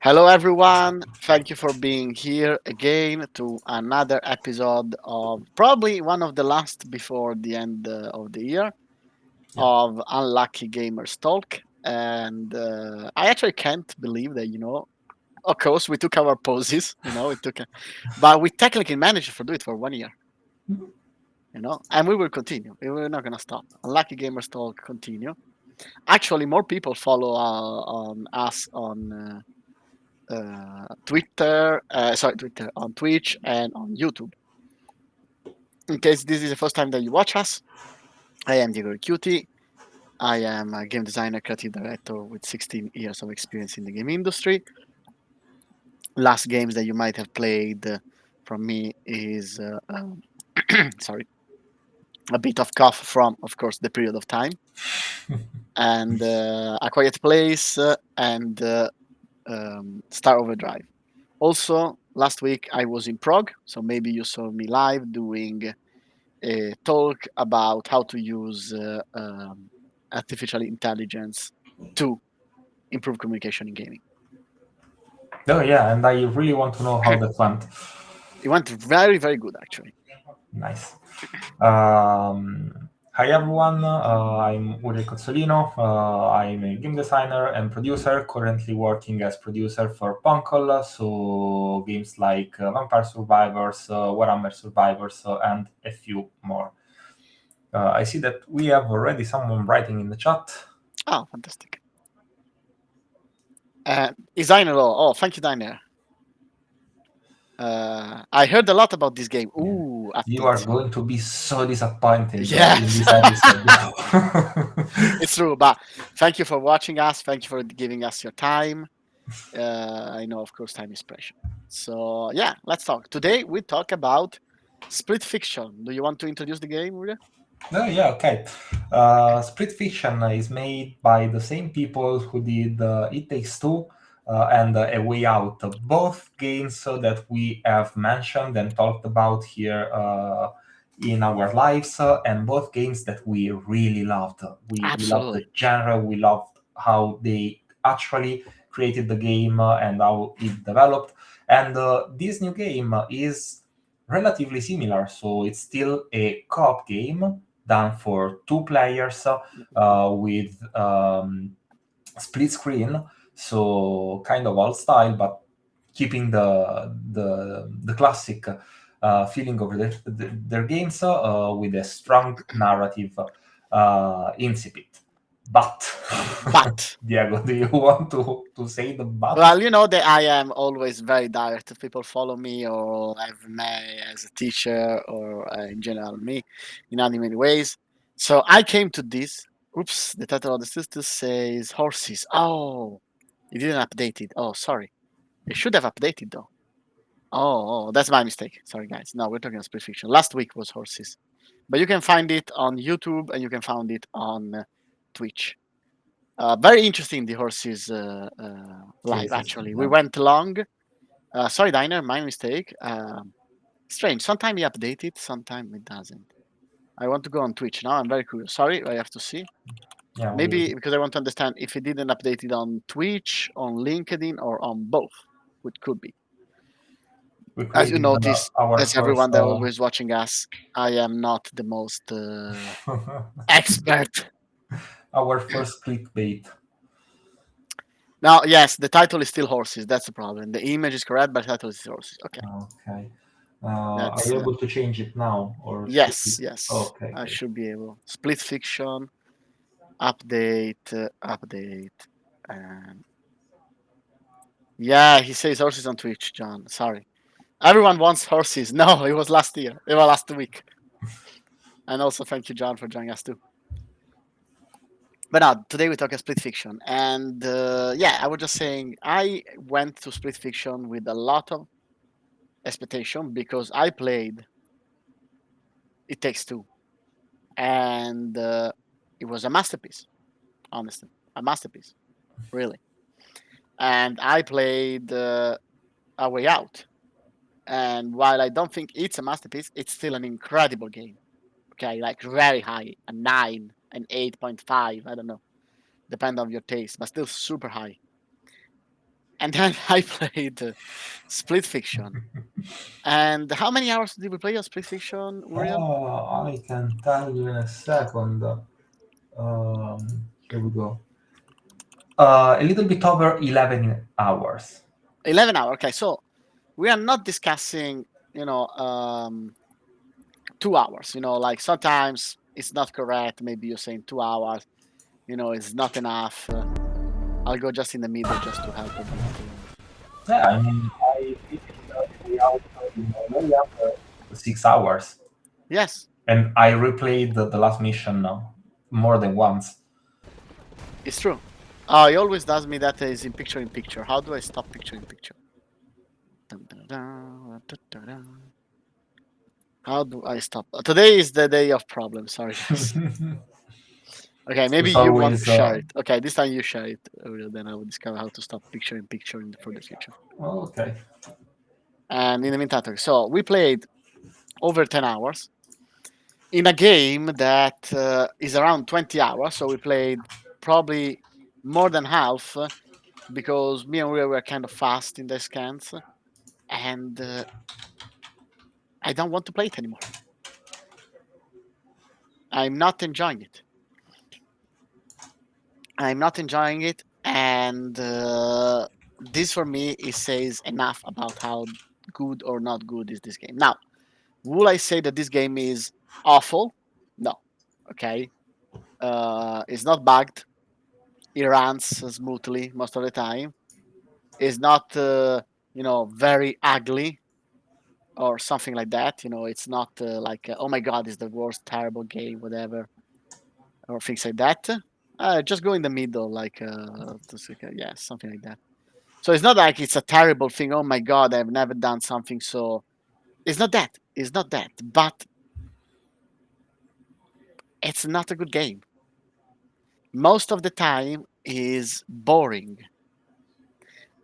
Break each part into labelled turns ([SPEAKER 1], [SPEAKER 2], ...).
[SPEAKER 1] Hello, everyone. Thank you for being here again to another episode of probably one of the last before the end of the year
[SPEAKER 2] Yeah.
[SPEAKER 1] of Unlucky Gamers Talk. And I actually can't believe that, of course, we took our pauses, but we technically managed to do it for 1 year, and we will continue. We're not going to stop. Unlucky Gamers Talk continue. Actually, more people follow on us on Twitter, on Twitch, and on YouTube. In case this is the first time that you watch us, I am Diego Ricuti. I am a game designer, creative director with 16 years of experience in the game industry. Last games that you might have played from me is, sorry, a bit of cough from, of course, the period of time, and A Quiet Place and Star Overdrive. Also, last week I was in Prague, so maybe you saw me live doing a talk about how to use artificial intelligence to improve communication in gaming.
[SPEAKER 2] Oh yeah, and I really want to know how that went.
[SPEAKER 1] It went very, very good, actually.
[SPEAKER 2] Nice. Hi everyone, I'm Uri Cozzolino. I'm a game designer and producer, currently working as producer for Punkel, so games like Vampire Survivors, Warhammer Survivors, and a few more. I see that we have already someone writing in the chat.
[SPEAKER 1] Oh, fantastic. Is Diner? Oh, thank you, Diner. I heard a lot about this game.
[SPEAKER 2] Yeah.
[SPEAKER 1] Ooh,
[SPEAKER 2] You are
[SPEAKER 1] update.
[SPEAKER 2] going to be so disappointed in
[SPEAKER 1] Yes,
[SPEAKER 2] this episode.
[SPEAKER 1] it's true. But thank you for watching us. Thank you for giving us your time. I know, of course, time is precious. So yeah, let's talk. Today we talk about Split Fiction. Do you want to introduce the game, Julia?
[SPEAKER 2] No, yeah, okay. Split Fiction is made by the same people who did It Takes Two and A Way Out, both games that we have mentioned and talked about here in our lives, and both games that we really loved. We loved the
[SPEAKER 1] Absolutely.
[SPEAKER 2] genre, we loved how they actually created the game and how it developed. And this new game is relatively similar, so it's still a co-op game done for two players with split screen, so kind of old style, but keeping the classic feeling of their games with a strong narrative incipit. But
[SPEAKER 1] But
[SPEAKER 2] Diego, do you want to say the but?
[SPEAKER 1] well, you know that I am always very direct. If people follow me or have me as a teacher or in general me in many ways. So I came to this. Oops, the title of the system says horses. Oh, it didn't update it. Oh, sorry. It should have updated though. That's my mistake. Sorry, guys. No, we're talking about Split Fiction. Last week was horses, but you can find it on YouTube and you can find it on Twitch. Very interesting, the horses live.
[SPEAKER 2] Cases,
[SPEAKER 1] Actually, we
[SPEAKER 2] yeah.
[SPEAKER 1] went long. Sorry, Diner, my mistake. Strange. Sometimes he updates it, sometimes it doesn't. I want to go on Twitch now. I'm very curious. Sorry, I have to see.
[SPEAKER 2] Yeah,
[SPEAKER 1] Maybe because I want to understand if it didn't update it on Twitch, on LinkedIn, or on both, which could be.
[SPEAKER 2] we
[SPEAKER 1] As you
[SPEAKER 2] created
[SPEAKER 1] notice,
[SPEAKER 2] our
[SPEAKER 1] as
[SPEAKER 2] first
[SPEAKER 1] everyone that always watching us, I am not the most expert.
[SPEAKER 2] our first clickbait.
[SPEAKER 1] Now, yes, the title is still horses. That's the problem. The image is correct, but the title is horses. Okay,
[SPEAKER 2] Okay. Are
[SPEAKER 1] that's
[SPEAKER 2] you able to change it now, or should we?
[SPEAKER 1] yes, yes.
[SPEAKER 2] Okay,
[SPEAKER 1] I
[SPEAKER 2] okay.
[SPEAKER 1] should be able. Split Fiction, update, and yeah, he says horses on Twitch. John, sorry. Everyone wants horses. No, it was last year. It was last week. And also, thank you, John, for joining us too. But now, today we talk about Split Fiction, and yeah, I was just saying I went to Split Fiction with a lot of expectation because I played It Takes Two, and it was a masterpiece. Honestly, a masterpiece, really. And I played A Way Out, and while I don't think it's a masterpiece, it's still an incredible game. Okay, like very high, a 9, an 8.5. I don't know, depend on your taste, but still super high. And then I played Split Fiction. And how many hours did we play on Split Fiction, Uriel?
[SPEAKER 2] I can tell you in a second. Here we go. A little bit over 11 hours.
[SPEAKER 1] 11 hours. Okay, so we are not discussing, 2 hours. Like sometimes it's not correct. Maybe you're saying 2 hours. It's not enough. I'll go just in the middle just to help a bit.
[SPEAKER 2] Yeah, I mean, I did it out in very under 6 hours,
[SPEAKER 1] Yes,
[SPEAKER 2] and I replayed the last mission more than once.
[SPEAKER 1] it's true. He always does me that is in picture in picture. How do I stop picture in picture? Dun, dun, dun, dun, dun, dun. How do I stop? Today is the day of problems. Sorry. Okay, maybe
[SPEAKER 2] It's
[SPEAKER 1] you want to
[SPEAKER 2] always
[SPEAKER 1] share it. Okay, this time you share it. Then I will discover how to stop picture in picture for the future.
[SPEAKER 2] okay.
[SPEAKER 1] And in the meantime, so we played over 10 hours in a game that is around 20 hours. So we played probably more than half because me and we were kind of fast in the scans. And I don't want to play it anymore. I'm not enjoying it. I'm not enjoying it. And this for me it says enough about how good or not good is this game. Now, will I say that this game is awful? No. Okay. It's not bugged. It runs smoothly most of the time. It's not, very ugly or something like that. It's not like, oh my god, it's the worst, terrible game, whatever, or things like that. Just go in the middle, like, yeah, something like that. So it's not like it's a terrible thing. Oh my god, I've never done something so. It's not that. It's not that. But it's not a good game. Most of the time is boring.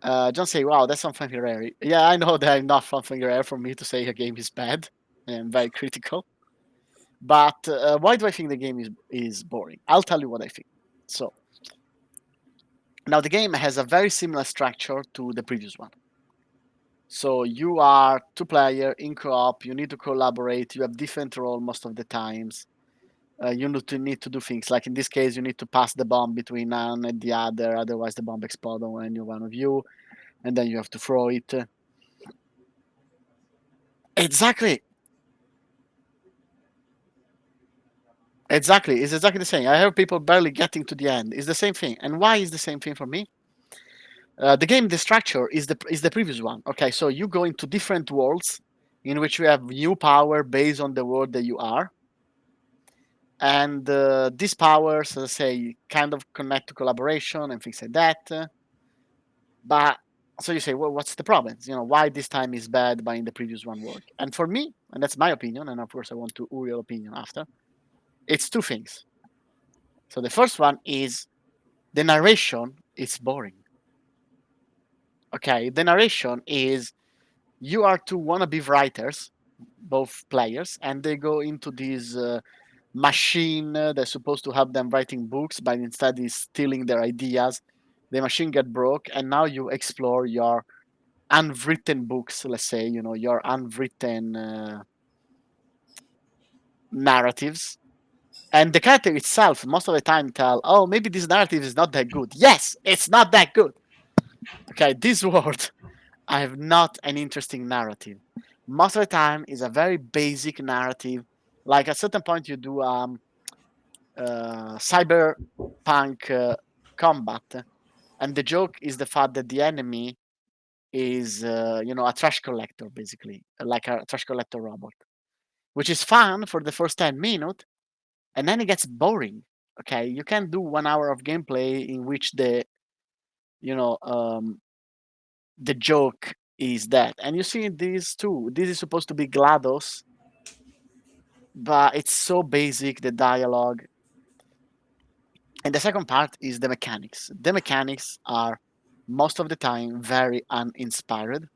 [SPEAKER 1] Don't say, wow, that's something rare. Yeah, I know that I'm not something rare for me to say a game is bad. I'm very critical. But why do I think the game is boring? I'll tell you what I think. So now the game has a very similar structure to the previous one. So you are two player in co-op. You need to collaborate. You have different role most of the times. You need to do things like in this case, you need to pass the bomb between one and the other. Otherwise, the bomb explodes on any one of you, and then you have to throw it. Exactly, exactly. It's exactly the same. I have people barely getting to the end. It's the same thing. And why is the same thing for me? The game, the structure is the previous one. Okay, so you go into different worlds in which you have new power based on the world that you are, and these powers, as I say, kind of connect to collaboration and things like that. But so you say, well, what's the problem? Why this time is bad, but in the previous one work? And for me, and that's my opinion, and of course I want to hear your opinion after. It's two things. So the first one is the narration is boring. Okay, the narration is you are two wannabe writers, both players, and they go into this machine that's supposed to help them writing books, but instead is stealing their ideas. The machine get broke, and now you explore your unwritten books. Let's say your unwritten narratives, and the character itself most of the time tell, oh, maybe this narrative is not that good. Yes, it's not that good. Okay, this world I have not an interesting narrative. Most of the time is a very basic narrative. Like at certain point you do cyberpunk combat, and the joke is the fact that the enemy is a trash collector, basically like a trash collector robot, which is fun for the first 10 minutes, and then it gets boring. Okay, you can do 1 hour of gameplay in which you know um, the joke is that. And you see these too. This is supposed to be GLaDOS, but it's so basic, the dialogue. And the second part is the mechanics. The mechanics are most of the time very uninspired.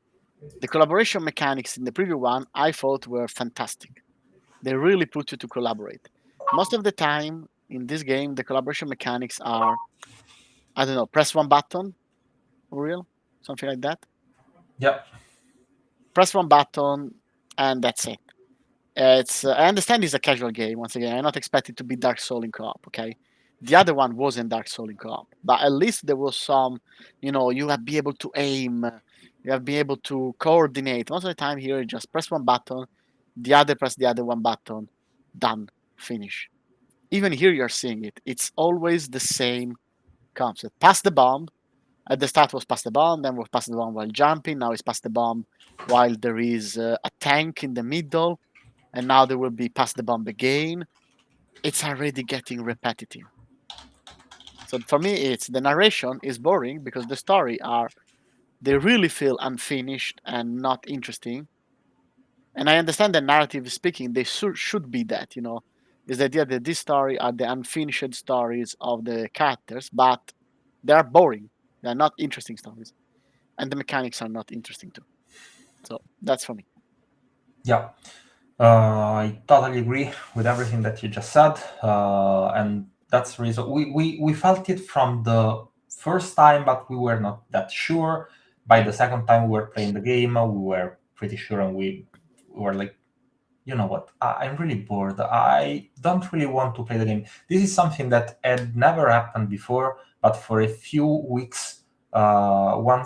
[SPEAKER 1] The collaboration mechanics in the preview one I thought were fantastic. They really put you to collaborate. Most of the time in this game, the collaboration mechanics are, I don't know, press one button, real. something like that.
[SPEAKER 2] Yeah.
[SPEAKER 1] Press one button, and that's it. It's I understand it's a casual game. Once again, I'm not expecting to be Dark Soul in co-op. Okay, the other one wasn't Dark Soul in co-op, but at least there was some. You have be able to aim, you have be able to coordinate. Most of the time here, you just press one button, the other press the other one button, done, finish. Even here, you're seeing it. It's always the same concept. Pass the bomb. At the start was pass the bomb, then was pass the bomb while jumping. Now it's pass the bomb while there is a tank in the middle, and now there will be pass the bomb again. It's already getting repetitive. So for me, it's the narration is boring because the story are they really feel unfinished and not interesting. And I understand that narrative speaking, they should be that. Is the idea that this story are the unfinished stories of the characters, but they are boring. They are not interesting stories, and the mechanics are not interesting too. So that's for me.
[SPEAKER 2] Yeah. I totally agree with everything that you just said, and that's the reason we felt it from the first time, but we were not that sure. By the second time we were playing the game, we were pretty sure, and we were like, you know what? I'm really bored. I don't really want to play the game. This is something that had never happened before, but for a few weeks, one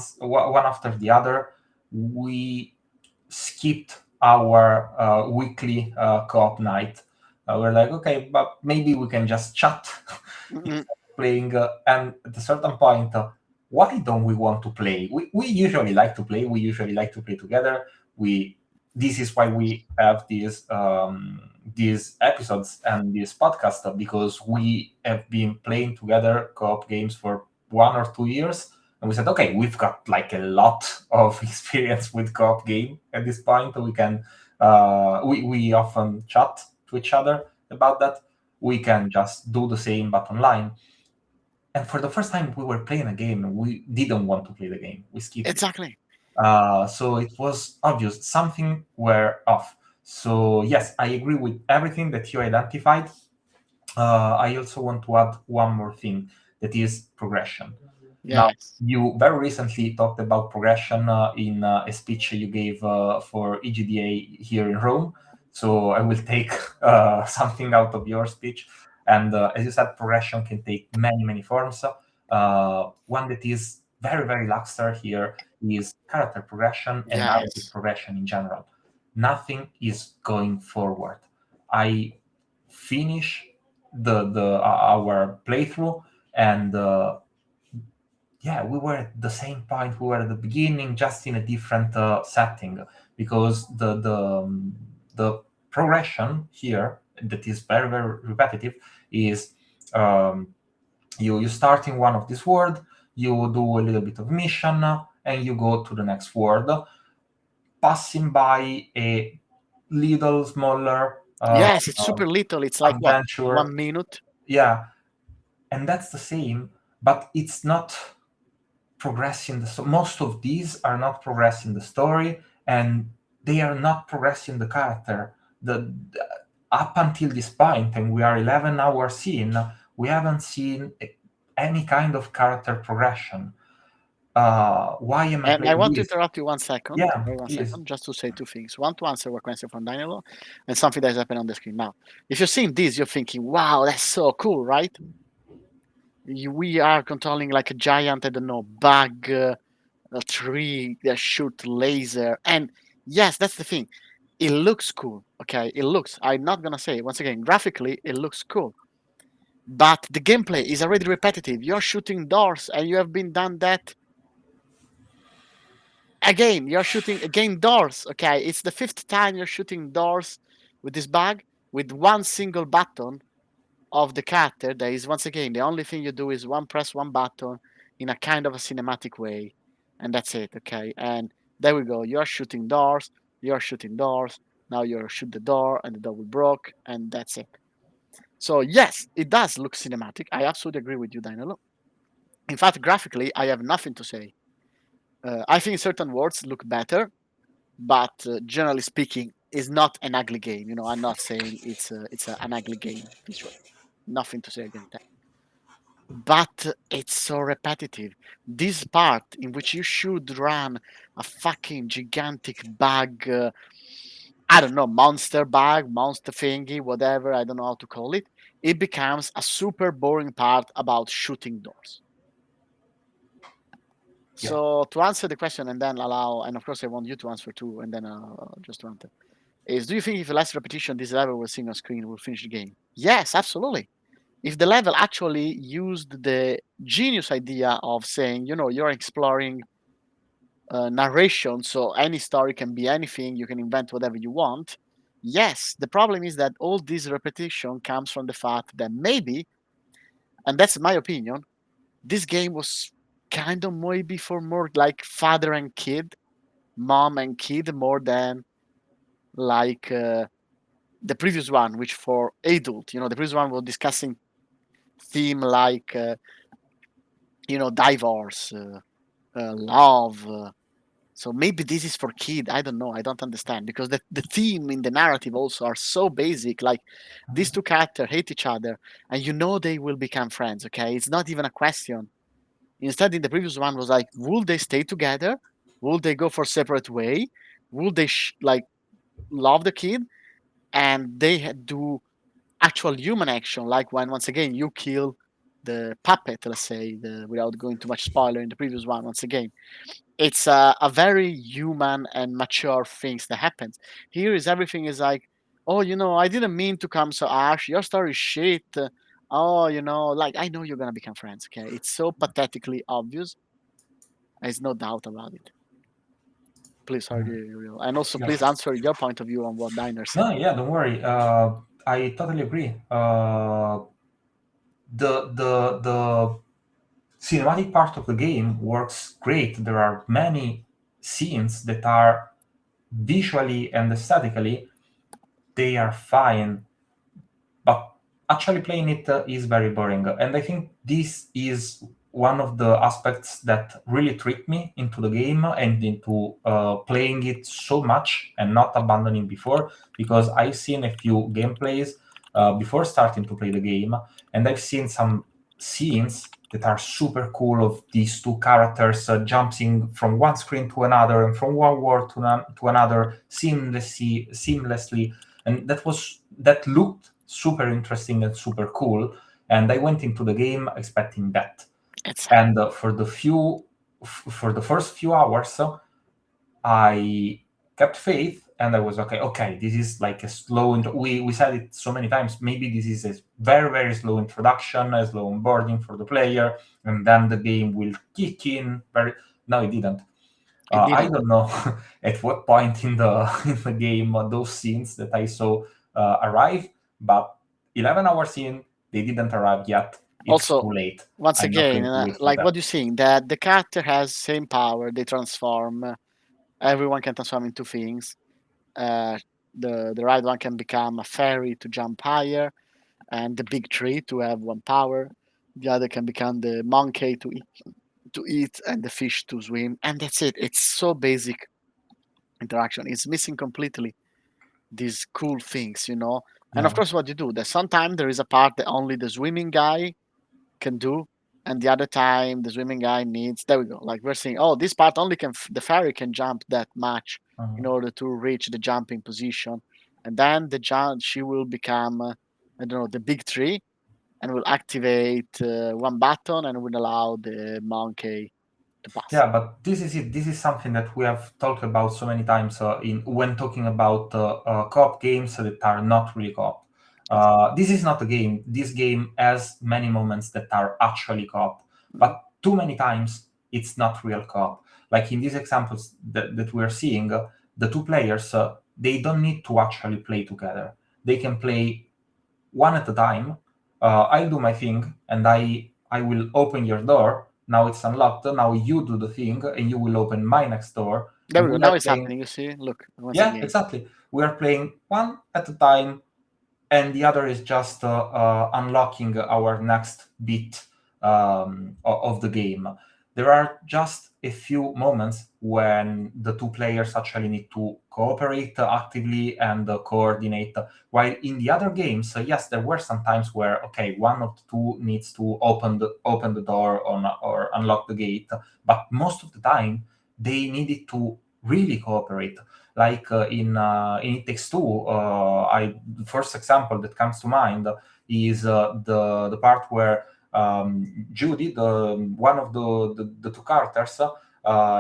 [SPEAKER 2] after the other, we skipped our weekly co-op night. We're like, okay, but maybe we can just chat
[SPEAKER 1] Mhm.
[SPEAKER 2] instead of playing. And at a certain point, why don't we want to play? We usually like to play. We usually like to play together. We This is why we have these episodes and this podcast, because we have been playing together co-op games for 1 or 2 years, and we said, okay, we've got like a lot of experience with co-op game at this point. We can we often chat to each other about that. We can just do the same but online. And for the first time we were playing a game and we didn't want to play the game. We skipped it.
[SPEAKER 1] Exactly.
[SPEAKER 2] So it was obvious something were off. So yes, I agree with everything that you identified. I also want to add one more thing, that is progression. Now,
[SPEAKER 1] Yes.
[SPEAKER 2] you very recently talked about progression in a speech you gave for EGDA here in Rome. So I will take something out of your speech. And as you said, progression can take many, many forms. One that is very, very lackluster here is character progression and narrative
[SPEAKER 1] Yes.
[SPEAKER 2] progression in general. Nothing is going forward. I finish our playthrough, and yeah, we were at the same point we were at the beginning, just in a different setting, because the progression here, that is very, very repetitive, is um, you start in one of this world, you do a little bit of mission, and you go to the next world, passing by a little smaller
[SPEAKER 1] Yes, it's super little. It's like what?
[SPEAKER 2] adventure.
[SPEAKER 1] 1 minute.
[SPEAKER 2] Yeah, and that's the same, but it's not progressing so most of these are not progressing the story, and they are not progressing the character. Up until this point, and we are 11 hours in, we haven't seen any kind of character progression. Why am I
[SPEAKER 1] And I
[SPEAKER 2] playing
[SPEAKER 1] want to
[SPEAKER 2] this?
[SPEAKER 1] interrupt you 1 second,
[SPEAKER 2] Yeah,
[SPEAKER 1] very one
[SPEAKER 2] please.
[SPEAKER 1] second, just to say two things. One, to answer a question from Daniel, and something that is happening on the screen now. If you're seeing this, you're thinking, wow, that's so cool, right? We are controlling like a giant, I don't know, bug, a tree that shoot laser. And yes, that's the thing. It looks cool. Okay, it looks. I'm not gonna say once again, graphically, it looks cool. But the gameplay is already repetitive. You're shooting doors, and you have been done that again. You're shooting again doors. Okay, it's the fifth time you're shooting doors with this bug with one single button of the character. That is once again the only thing you do is press one button in a kind of a cinematic way, and that's it. Okay, and there we go. You're shooting doors. You're shooting doors. Now you shoot the door, and the door will broke, and that's it. So yes, it does look cinematic. I absolutely agree with you, Daniel. In fact, graphically, I have nothing to say. I think certain words look better, but generally speaking, it's not an ugly game. I'm not saying it's an ugly game visually. Nothing to say against that. but it's so repetitive. This part in which you should run a fucking gigantic bug, I don't know, monster bug, monster thingy, whatever, I don't know how to call it, it becomes a super boring part about shooting doors.
[SPEAKER 2] Yeah.
[SPEAKER 1] So to answer the question and then allow, and of course I want you to answer too, and then just to answer, is do you think if less repetition this level we're seeing on screen will finish the game? Yes, absolutely. If the level actually used the genius idea of saying, you're exploring narration, so any story can be anything, you can invent whatever you want. Yes, the problem is that all this repetition comes from the fact that maybe, and that's my opinion, this game was kind of maybe for more like father and kid, mom and kid, more than like the previous one, which for adult, the previous one was discussing theme like divorce, love. So maybe this is for kid. I don't know. I don't understand because the theme in the narrative also are so basic. Like these two characters hate each other, and they will become friends. Okay, it's not even a question. Instead, in the previous one was like, will they stay together? Will they go for separate way? Will they like love the kid? And they do actual human action, like when once again you kill the puppet, let's say, without going too much spoiler in the previous one. Once again, it's a very human and mature things that happens. Here is everything is like, oh, I didn't mean to come so harsh. Your story is shit. Oh, like I know you're gonna become friends. Okay, it's so pathetically obvious. There's no doubt about it. Please argue, Uriel. And also
[SPEAKER 2] Yeah.
[SPEAKER 1] please answer your point of view on what Diner said.
[SPEAKER 2] No, yeah, don't worry. I totally agree. The cinematic part of the game works great. There are many scenes that are visually and aesthetically they are fine, but actually playing it is very boring. And I think this is one of the aspects that really tricked me into the game and into playing it so much and not abandoning before, because I've seen a few gameplays before starting to play the game, and I've seen some scenes that are super cool of these two characters jumping from one screen to another and from one world to another seamlessly, and that looked super interesting and super cool. And I went into the game expecting that. And for the first few hours, I kept faith, and I was okay, this is like a slow we said it so many times, maybe this is a very, very slow introduction, a slow onboarding for the player, and then the game will kick in no, it didn't. I don't know at what point in the game those scenes that I saw arrive, but 11 hours in, they didn't arrive yet. It's
[SPEAKER 1] also
[SPEAKER 2] too late.
[SPEAKER 1] once
[SPEAKER 2] I'm not
[SPEAKER 1] again,
[SPEAKER 2] going to wait for
[SPEAKER 1] like
[SPEAKER 2] that.
[SPEAKER 1] what you're saying, that the character has same power, they transform. Everyone can transform into things. The right one can become a fairy to jump higher, and the big tree to have one power. The other can become the monkey to eat, and the fish to swim, and that's it. It's so basic interaction. It's missing completely these cool things. And of
[SPEAKER 2] Yeah.
[SPEAKER 1] course, what you do, that sometimes there is a part that only the swimming guy can do, and the other time the swimming guy needs. There we go. Like we're saying, oh, this part only the fairy can jump that much in order to reach the jumping position, and then the jump she will become, I don't know, the big tree, and will activate one button and will allow the monkey to pass.
[SPEAKER 2] Yeah, but this is it. This is something that we have talked about so many times when talking about co-op games that are not really co-op. This is not a game. This game has many moments that are actually co-op, but too many times it's not real co-op. Like in these examples that we're seeing, the two players, they don't need to actually play together. They can play one at a time. I'll do my thing, and I will open your door. Now it's unlocked. Now you do the thing, and you will open my next door.
[SPEAKER 1] There we
[SPEAKER 2] And
[SPEAKER 1] go.
[SPEAKER 2] we
[SPEAKER 1] Now
[SPEAKER 2] are
[SPEAKER 1] it's
[SPEAKER 2] playing.
[SPEAKER 1] happening. You see? Look once
[SPEAKER 2] Yeah,
[SPEAKER 1] again.
[SPEAKER 2] exactly. We are playing one at a time, and the other is just unlocking our next bit of the game. There are just a few moments when the two players actually need to cooperate actively and coordinate. While in the other games, yes, there were some times where okay, one of the two needs to open the door or unlock the gate, but most of the time they needed to really cooperate. Like in It Takes Two, the first example that comes to mind is the part where Judy, one of the two characters,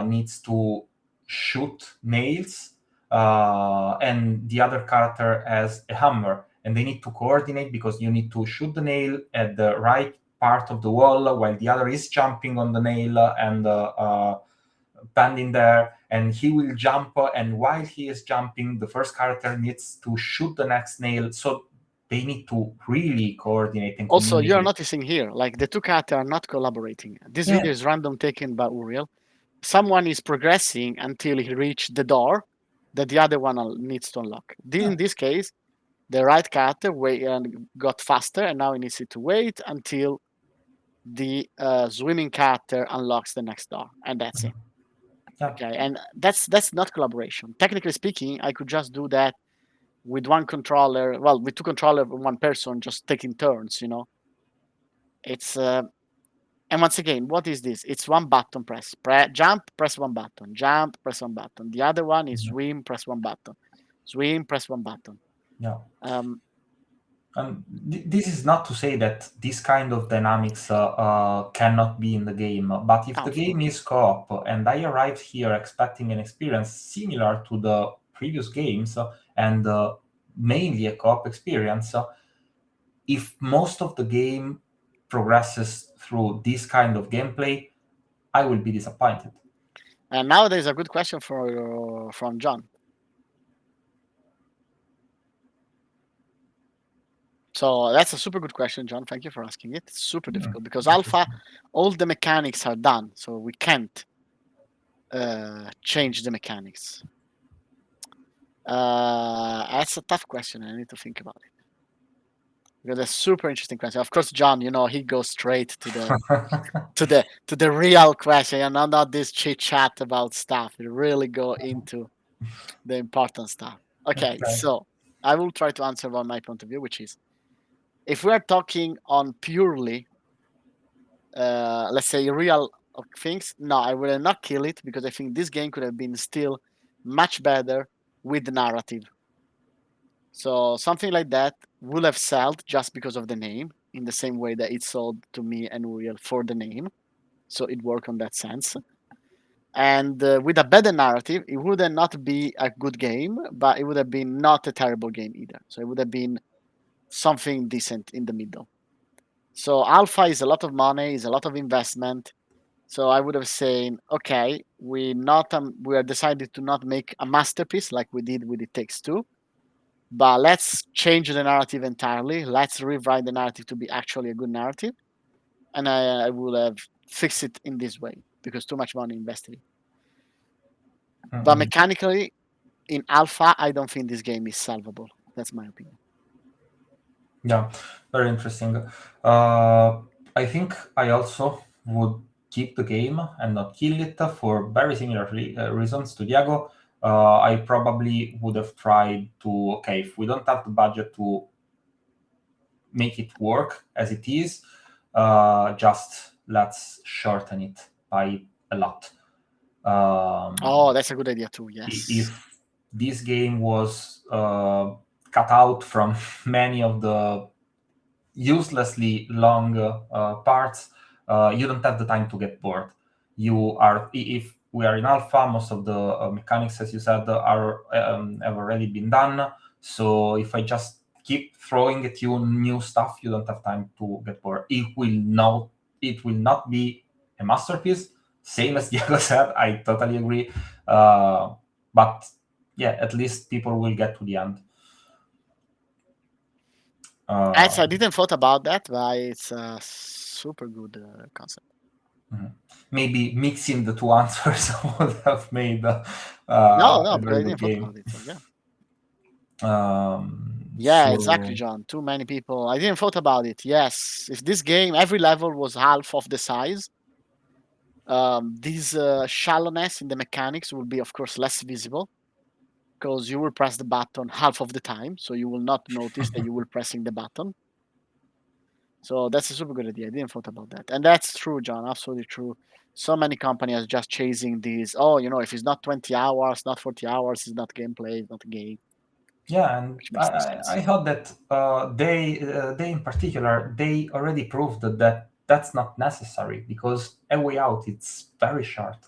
[SPEAKER 2] needs to shoot nails, and the other character has a hammer, and they need to coordinate because you need to shoot the nail at the right part of the wall while the other is jumping on the nail and standing there, and he will jump, and while he is jumping, the first character needs to shoot the next nail. So they need to really coordinate and
[SPEAKER 1] Also, you're
[SPEAKER 2] communicate.
[SPEAKER 1] noticing here, like the two characters are not collaborating. This
[SPEAKER 2] Yeah.
[SPEAKER 1] video is random taken by Uriel. Someone is progressing until he reached the door that the other one needs to unlock. In this case, the right character got faster, and now he needs to wait until the swimming character unlocks the next door, and that's it.
[SPEAKER 2] Yeah.
[SPEAKER 1] Okay, and that's not collaboration. Technically speaking, I could just do that with one controller, well, with two controllers, one person, just taking turns. It's and once again, what is this? It's one button press. Jump, press one button. Jump, press one button. The other one is swim, press one button. Swim, press one button.
[SPEAKER 2] Yeah. And this is not to say that this kind of dynamics cannot be in the game, but if the game is co-op and I arrived here expecting an experience similar to the previous games and mainly a co-op experience, if most of the game progresses through this kind of gameplay, I will be disappointed.
[SPEAKER 1] And now there's a good question from John. So that's a super good question, John. Thank you for asking it. It's super difficult because alpha, all the mechanics are done, so we can't change the mechanics. That's a tough question. I need to think about it. Because that's a super interesting question. Of course, John, he goes straight to the to the real question, and not this chit chat about stuff. We really go into the important stuff. Okay, so I will try to answer from my point of view, which is, if we are talking on purely, let's say, real things, no, I will not kill it because I think this game could have been still much better with the narrative. So something like that would have sold just because of the name, in the same way that it sold to me and Uriel for the name. So it worked on that sense. And with a better narrative, it would not be a good game, but it would have been not a terrible game either. So it would have been something decent in the middle. So alpha is a lot of money, is a lot of investment. So I would have said, okay, we are decided to not make a masterpiece like we did with It Takes Two, but let's change the narrative entirely. Let's rewrite the narrative to be actually a good narrative, and I would have fixed it in this way because too much money invested. But mechanically, in alpha, I don't think this game is solvable. That's my opinion.
[SPEAKER 2] Yeah, very interesting. I think I also would keep the game and not kill it for very similar reasons to Diego. I probably would have tried to, okay, if we don't have the budget to make it work as it is, just let's shorten it by a lot.
[SPEAKER 1] That's a good idea too, yes.
[SPEAKER 2] If this game was cut out from many of the uselessly long parts, you don't have the time to get bored. If we are in alpha, most of the mechanics, as you said, have already been done. So if I just keep throwing at you new stuff, you don't have time to get bored. It will not be a masterpiece. Same as Diego said, I totally agree. But yeah, at least people will get to the end.
[SPEAKER 1] I didn't thought about that, but it's a super good concept.
[SPEAKER 2] Maybe mixing the two answers would have made
[SPEAKER 1] no, because I didn't thought about it. So, exactly, John. Too many people. I didn't thought about it. Yes, if this game, every level was half of the size, this shallowness in the mechanics will be, of course, less visible. because you will press the button half of the time, so you will not notice that you will pressing the button. So that's a super good idea. I didn't thought about that, and that's true, John. Absolutely true. So many companies are just chasing these. Oh, if it's not 20 hours, not 40 hours, it's not gameplay, it's not a game,
[SPEAKER 2] Yeah, and
[SPEAKER 1] which makes no sense.
[SPEAKER 2] I thought that they in particular, they already proved that that's not necessary, because A Way Out, it's very short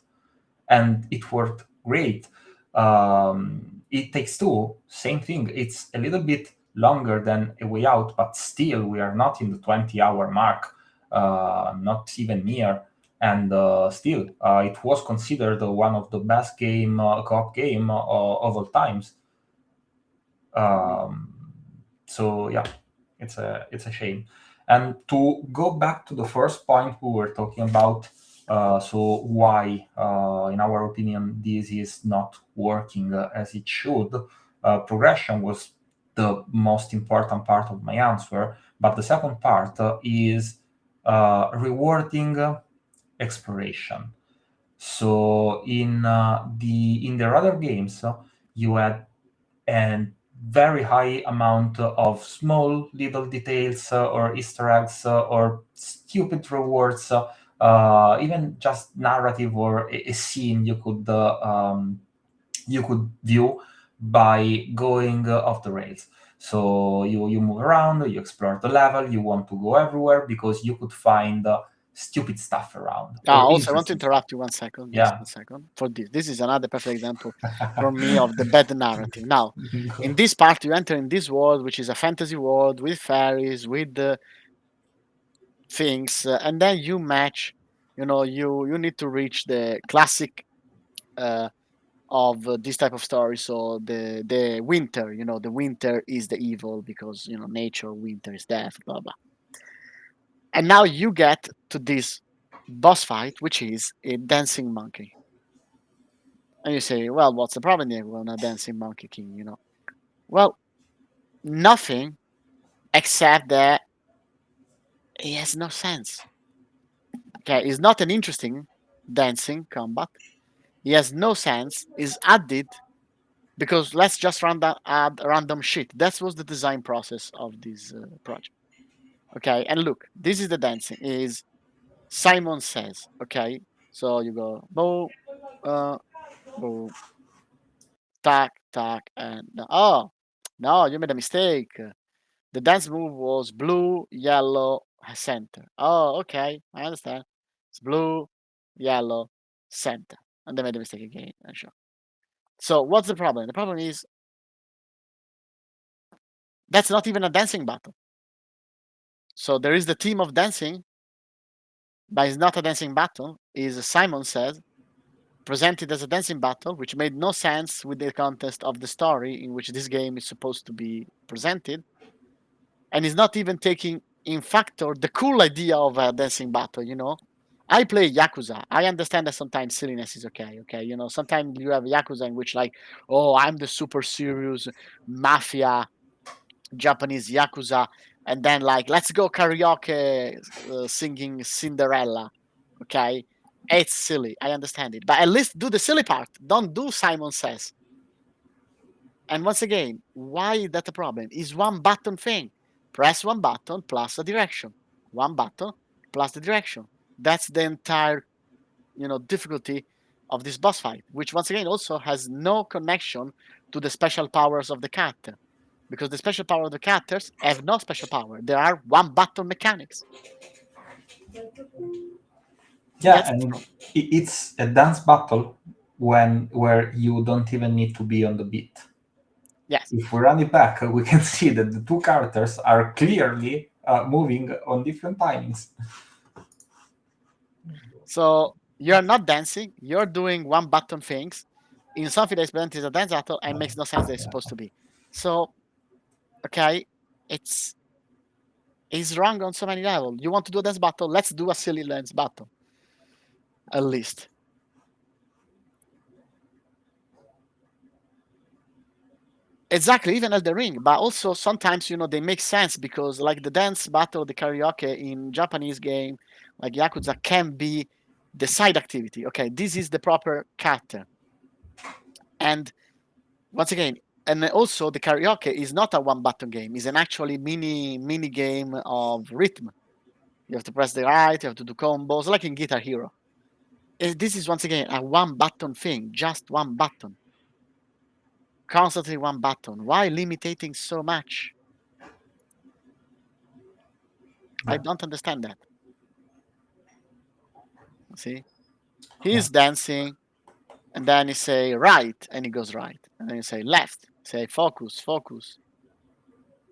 [SPEAKER 2] and it worked great. It Takes Two, same thing. It's a little bit longer than A Way Out, but still we are not in the 20-hour mark, not even near. And still, it was considered one of the best co-op game of all times. Um, so yeah, it's a shame. And to go back to the first point we were talking about, so why, in our opinion, this is not working as it should. Progression was the most important part of my answer, but the second part is rewarding exploration. So in the other games, you had a very high amount of small little details or Easter eggs or stupid rewards, even just narrative or a scene you could view by going off the rails. So you move around, you explore the level, you want to go everywhere because you could find stupid stuff around. Or
[SPEAKER 1] Also, I want to
[SPEAKER 2] interesting
[SPEAKER 1] interrupt you 1 second. Just
[SPEAKER 2] Yeah.
[SPEAKER 1] 1 second. For this, this is another perfect example for me of the bad narrative. Now, in this part, you enter in this world, which is a fantasy world with fairies, with things, and then you match. You need to reach the classic of this type of story. So the winter, the winter is the evil because nature, winter is death, blah blah. And now you get to this boss fight, which is a dancing monkey. And you say, well, what's the problem here with a dancing monkey king? Well, nothing except that it has no sense. Okay, it's not an interesting dancing combat. It has no sense. Is added because let's just add random shit. That was the design process of this project. Okay, and look, this is the dancing. Is Simon Says. Okay, so you go bow, bow, tack, tack, and no, you made a mistake. The dance move was blue, yellow, center. Oh, okay, I understand. It's blue, yellow, center, and they made a mistake again. Sure. So what's the problem? The problem is that's not even a dancing battle. So there is the team of dancing, but it's not a dancing battle. Is Simon Says presented as a dancing battle, which made no sense with the context of the story in which this game is supposed to be presented, and is not even taking in factor the cool idea of a dancing battle. I play Yakuza. I understand that sometimes silliness is okay. Okay, sometimes you have Yakuza in which oh, I'm the super serious mafia Japanese Yakuza, and then let's go karaoke singing Cinderella. Okay, it's silly. I understand it, but at least do the silly part. Don't do Simon Says. And once again, why is that a problem? It's one button thing. Press one button plus a direction. One button plus the direction. That's the entire, difficulty of this boss fight, which once again also has no connection to the special powers of the character. Because the special power of the characters have no special power. There are one button mechanics.
[SPEAKER 2] Yeah,
[SPEAKER 1] That's
[SPEAKER 2] and it's a dance battle where you don't even need to be on the beat.
[SPEAKER 1] yes.
[SPEAKER 2] If we run it back, we can see that the two characters are clearly moving on different timings.
[SPEAKER 1] So you're not dancing. You're doing one button things in something that's presented as a dance battle and makes no sense that it's supposed to be. So, okay, it's wrong on so many levels. You want to do a dance battle? Let's do a silly dance battle. At least. Exactly, even Elden Ring, but also sometimes they make sense because the dance battle, the karaoke in Japanese game like Yakuza can be the side activity. Okay, this is the proper character, and once again, and also the karaoke is not a one button game, it's an actually mini game of rhythm. You have to press the right, you have to do combos like in Guitar Hero. This is once again a one button thing, just one button, constantly one button. Why limiting so much? I
[SPEAKER 2] Yeah.
[SPEAKER 1] don't understand that. See,
[SPEAKER 2] Yeah.
[SPEAKER 1] he's dancing, and then you say right, and he goes right, and then you say left, say focus, focus,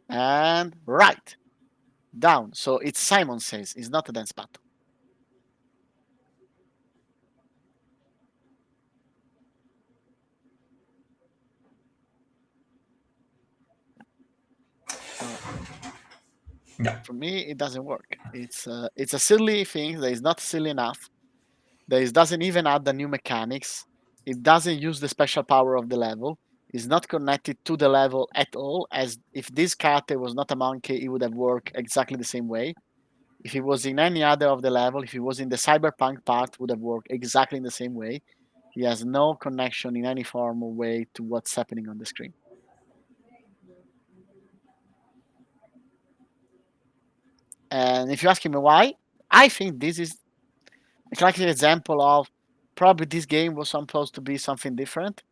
[SPEAKER 1] and right, down. So it's Simon Says, it's not a dance button. So
[SPEAKER 2] Yeah.
[SPEAKER 1] for me, it doesn't work. It's a silly thing that is not silly enough. That is, doesn't even add the new mechanics. It doesn't use the special power of the level. It's not connected to the level at all. As if this character was not a monkey, it would have worked exactly the same way. If it was in any other of the level, if it was in the cyberpunk part, would have worked exactly in the same way. He has no connection in any form or way to what's happening on the screen. And if you ask me why, I think this is a classic example of probably this game was supposed to be something different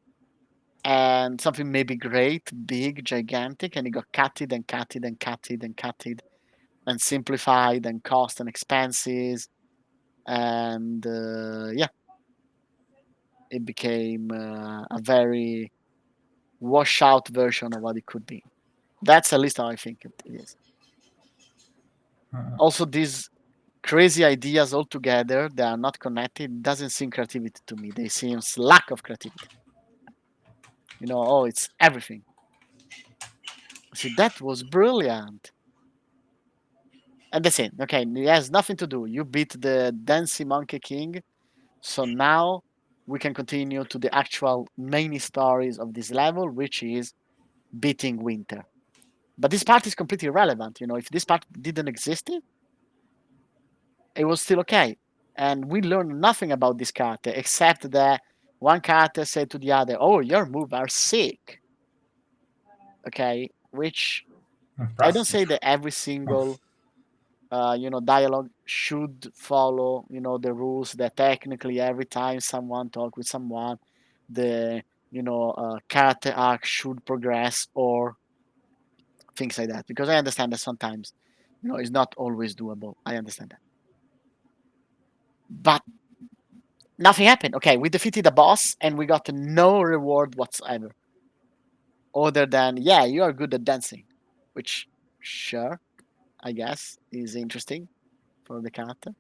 [SPEAKER 1] and something maybe great, big, gigantic, and it got cutted and cutted and cutted and cutted and simplified and cost and expenses. And yeah, it became a very wash out version of what it could be. That's at least how I think it is. Also, these crazy ideas all together, they are not connected, doesn't seem creativity to me. They seem lack of creativity. Oh, it's everything. See, that was brilliant. And that's it. Okay, it has nothing to do. You beat the Dancy Monkey King. So now we can continue to the actual main stories of this level, which is beating Winter. But this part is completely irrelevant. If this part didn't exist, it was still okay. And we learned nothing about this character except that one character said to the other, "Oh, your moves are sick." Okay, which I don't say
[SPEAKER 2] Impressive.
[SPEAKER 1] that every single dialogue should follow the rules that technically every time someone talk with someone, the character arc should progress or things like that, because I understand that sometimes it's not always doable. I understand that, but nothing happened. Okay, we defeated the boss and we got no reward whatsoever other than, yeah, you are good at dancing, which, sure, I guess is interesting for the character.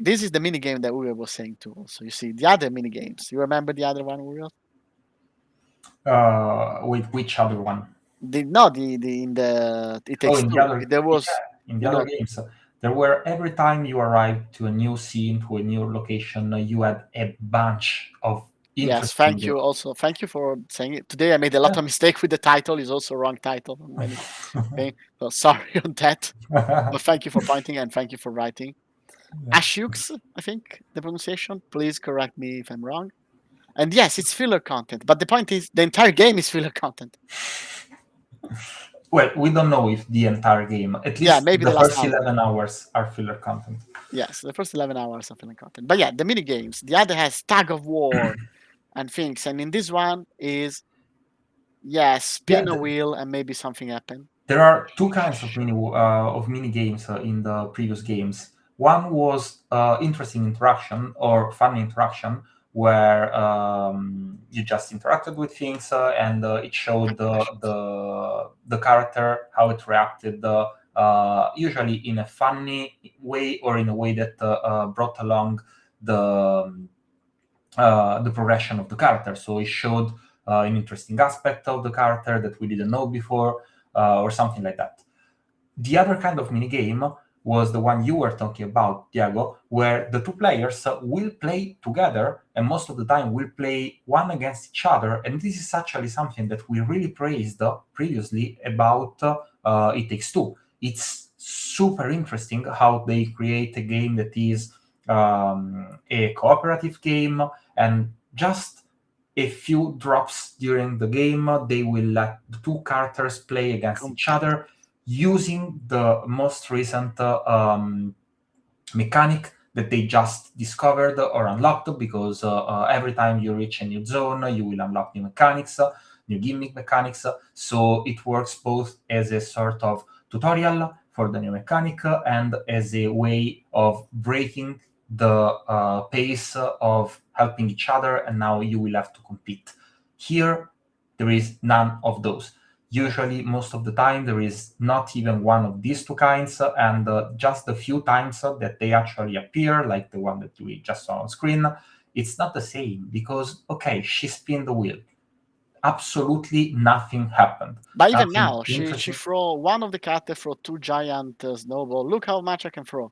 [SPEAKER 1] This is the mini game that Uriel was saying too. Also, you see the other mini games. You remember the other one, Uriel?
[SPEAKER 2] With which other one?
[SPEAKER 1] No, the in the It
[SPEAKER 2] Oh,
[SPEAKER 1] Takes
[SPEAKER 2] in the
[SPEAKER 1] Two.
[SPEAKER 2] other,
[SPEAKER 1] There was,
[SPEAKER 2] in the
[SPEAKER 1] you
[SPEAKER 2] other
[SPEAKER 1] know,
[SPEAKER 2] games, there were every time you arrived to a new scene, to a new location, you had a bunch of
[SPEAKER 1] yes.
[SPEAKER 2] interesting.
[SPEAKER 1] Thank you. Also, thank you for saying it. Today I made a lot of mistake with the title. It's also wrong title on many things. So sorry on that. But thank you for pointing and thank you for writing.
[SPEAKER 2] Yeah.
[SPEAKER 1] Ashux, I think the pronunciation. Please correct me if I'm wrong. And yes, it's filler content. But the point is, the entire game is filler content.
[SPEAKER 2] Well, we don't know if the entire game, at
[SPEAKER 1] Yeah,
[SPEAKER 2] least
[SPEAKER 1] maybe
[SPEAKER 2] the
[SPEAKER 1] the last
[SPEAKER 2] first
[SPEAKER 1] hour.
[SPEAKER 2] 11 hours, are filler content.
[SPEAKER 1] Yes, the first 11 hours of filler content. But yeah, the mini games. The other has tag of war and things. And in this one is, yes, spin
[SPEAKER 2] Yeah,
[SPEAKER 1] a wheel and maybe something happen.
[SPEAKER 2] there are two kinds of mini games in the previous games. One was interesting interaction or fun interaction, where you just interacted with things and it showed the character how it reacted, usually in a funny way or in a way that brought along the progression of the character. So it showed an interesting aspect of the character that we didn't know before, or something like that. The other kind of mini game was the one you were talking about, Diego, where the two players will play together, and most of the time will play one against each other. And this is actually something that we really praised previously about It Takes Two. It's super interesting how they create a game that is a cooperative game and just a few drops during the game. They will let the two characters play against each other using the most recent mechanic that they just discovered or unlocked, because every time you reach a new zone, you will unlock new mechanics, new gimmick mechanics. So it works both as a sort of tutorial for the new mechanic and as a way of breaking the pace of helping each other, and now you will have to compete. Here, there is none of those. Usually, most of the time, there is not even one of these two kinds, and just the few times that they actually appear, like the one that we just saw on screen, it's not the same because, okay, she spin the wheel. Absolutely nothing happened.
[SPEAKER 1] But even
[SPEAKER 2] Nothing
[SPEAKER 1] now, she
[SPEAKER 2] interesting.
[SPEAKER 1] throw one of the characters throw two giant snowball. Look how much I can throw.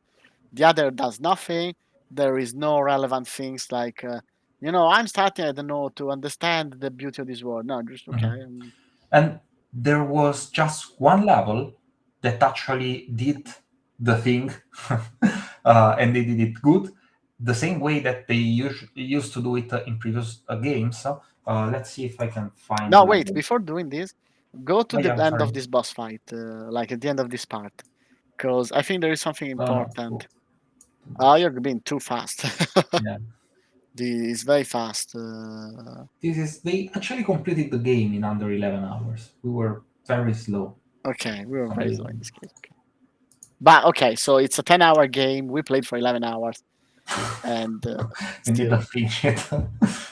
[SPEAKER 1] The other does nothing. There is no relevant things like I'm starting. I don't know to understand the beauty of this world. No, just okay.
[SPEAKER 2] Mhm. And there was just one level that actually did the thing, and they did it good, the same way that they used to do it in previous games. Let's see if I can find the
[SPEAKER 1] No, wait.
[SPEAKER 2] level.
[SPEAKER 1] Before doing this, go to
[SPEAKER 2] Oh,
[SPEAKER 1] the
[SPEAKER 2] yeah,
[SPEAKER 1] end
[SPEAKER 2] sorry.
[SPEAKER 1] of this boss fight, like at the end of this part, because I think there is something
[SPEAKER 2] No, no.
[SPEAKER 1] important. Oh, you're being too fast.
[SPEAKER 2] Yeah.
[SPEAKER 1] It's very fast.
[SPEAKER 2] They actually completed the game in under 11 hours. We were very slow.
[SPEAKER 1] Okay, we were very slow in
[SPEAKER 2] completing.
[SPEAKER 1] this case. Okay. But okay, so it's a 10-hour game. We played for 11 hours, and
[SPEAKER 2] And
[SPEAKER 1] still.
[SPEAKER 2] didn't finish it.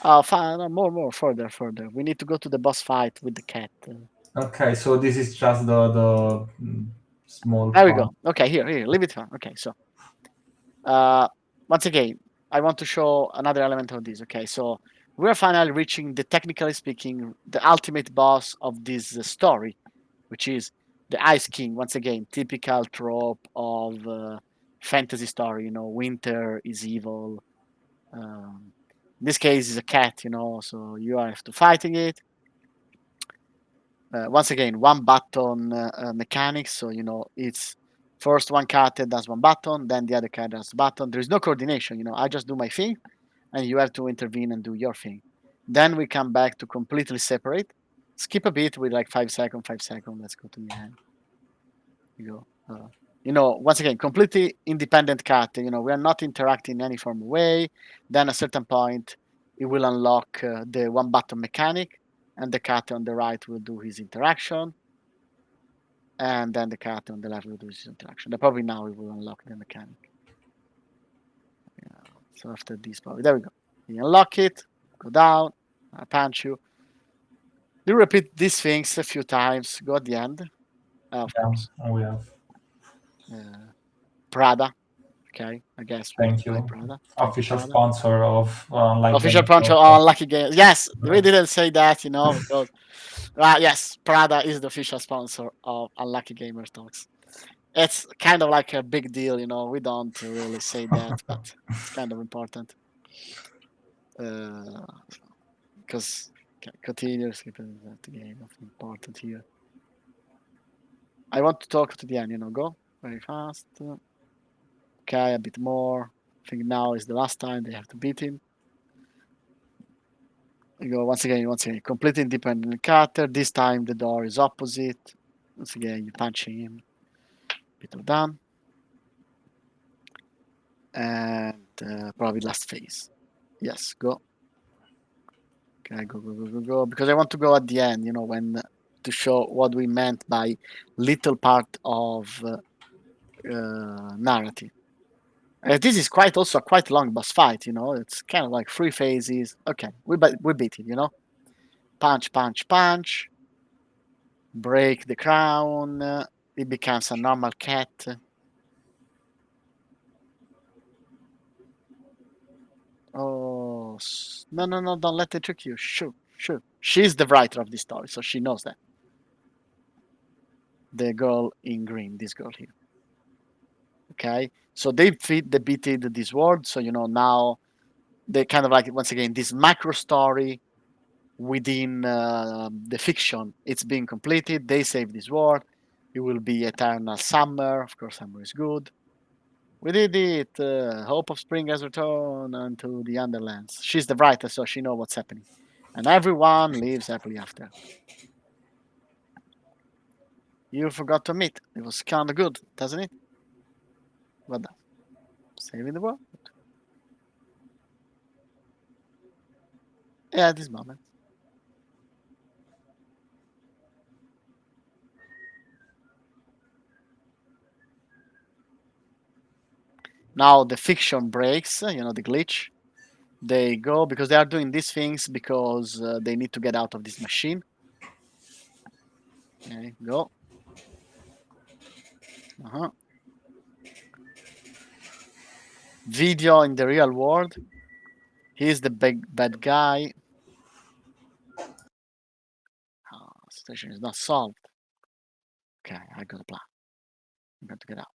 [SPEAKER 1] Oh, fine. No, more, further. We need to go to the boss fight with the cat.
[SPEAKER 2] Okay, so this is just the small
[SPEAKER 1] There we
[SPEAKER 2] part.
[SPEAKER 1] go. Okay, here, leave it on. Okay, so uh, once again, I want to show another element of this. Okay, so we're finally reaching the technically speaking, the ultimate boss of this story, which is the Ice King. Once again, typical trope of fantasy story. Winter is evil. Um, in this case, is a cat. So you have to fighting it. Once again, one button mechanics. So it's first one character does one button, then the other character does button. There is no coordination. I just do my thing, and you have to intervene and do your thing. Then we come back to completely separate. Skip a bit with like 5 seconds, 5 seconds. Let's go to the end. You go. Once again, completely independent character. We are not interacting in any form of way. Then at a certain point, it will unlock the one button mechanic, and the character on the right will do his interaction, and then the character on the left will do his interaction. Probably now it will unlock the mechanic. Yeah. So after this, probably there we go. You unlock it, go down, I punch you. You repeat these things a few times. Go at the end, of
[SPEAKER 2] Yeah,
[SPEAKER 1] course.
[SPEAKER 2] we have.
[SPEAKER 1] Prada. Okay, I guess we have to
[SPEAKER 2] Thank
[SPEAKER 1] buy
[SPEAKER 2] you.
[SPEAKER 1] Prada. Thank you,
[SPEAKER 2] Official
[SPEAKER 1] Prada.
[SPEAKER 2] sponsor of Like
[SPEAKER 1] Official
[SPEAKER 2] Game
[SPEAKER 1] punch on Lucky Games. Yes, we
[SPEAKER 2] Yeah.
[SPEAKER 1] didn't say that, because yes, Prada is the official sponsor of Unlucky Gamers Talks. It's kind of like a big deal, We don't really say that, but it's kind of important because continuously the game of important here. I want to talk to the end, Go very fast. Okay, a bit more. I think now is the last time they have to beat him. You go once again, completely independent character. This time the door is opposite. Once again, you punch him. Bit of done. And probably last phase. Yes, go. Okay, go. Because I want to go at the end, when to show what we meant by little part of narrative. This is also a quite long boss fight, It's kind of like 3 phases. Okay, we beat it, Punch, punch, punch. Break the crown. It becomes a normal cat. Oh, no, don't let it trick you. Sure. She's the writer of this story, so she knows that. The girl in green, this girl here. Okay, so they beated this world, so now they kind of like, once again, this macro story within the fiction. It's being completed. They save this world. It will be eternal summer. Of course, summer is good. We did it. Hope of spring has returned unto the Underlands. She's the writer, so she knows what's happening. And everyone lives happily after. You forgot to admit, it was kind of good, doesn't it? What the? Saving the world? Yeah, at this moment. Now the fiction breaks, the glitch. They go because they are doing these things because they need to get out of this machine. Okay, go. Uh-huh. Video in the real world. He's the big bad guy. Situation is not solved. Okay, I got a plan. I'm going to get out.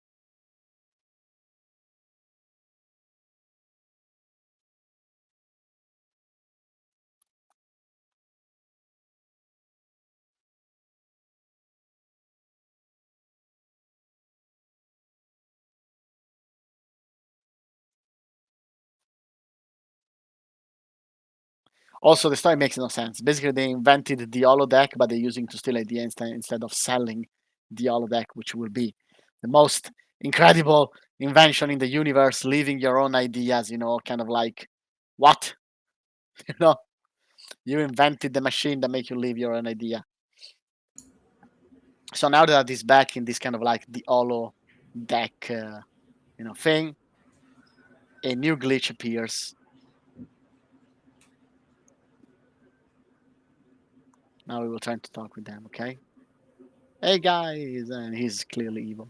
[SPEAKER 1] Also, the story makes no sense. Basically, they invented the holodeck, but they're using to steal ideas instead of selling the holodeck, which will be the most incredible invention in the universe. Leaving your own ideas, kind of like what, you know, you invented the machine that make you leave your own idea. So now that he's back in this kind of like the holodeck, thing, a new glitch appears. Now we will try to talk with them. Okay. Hey guys, and he's clearly evil.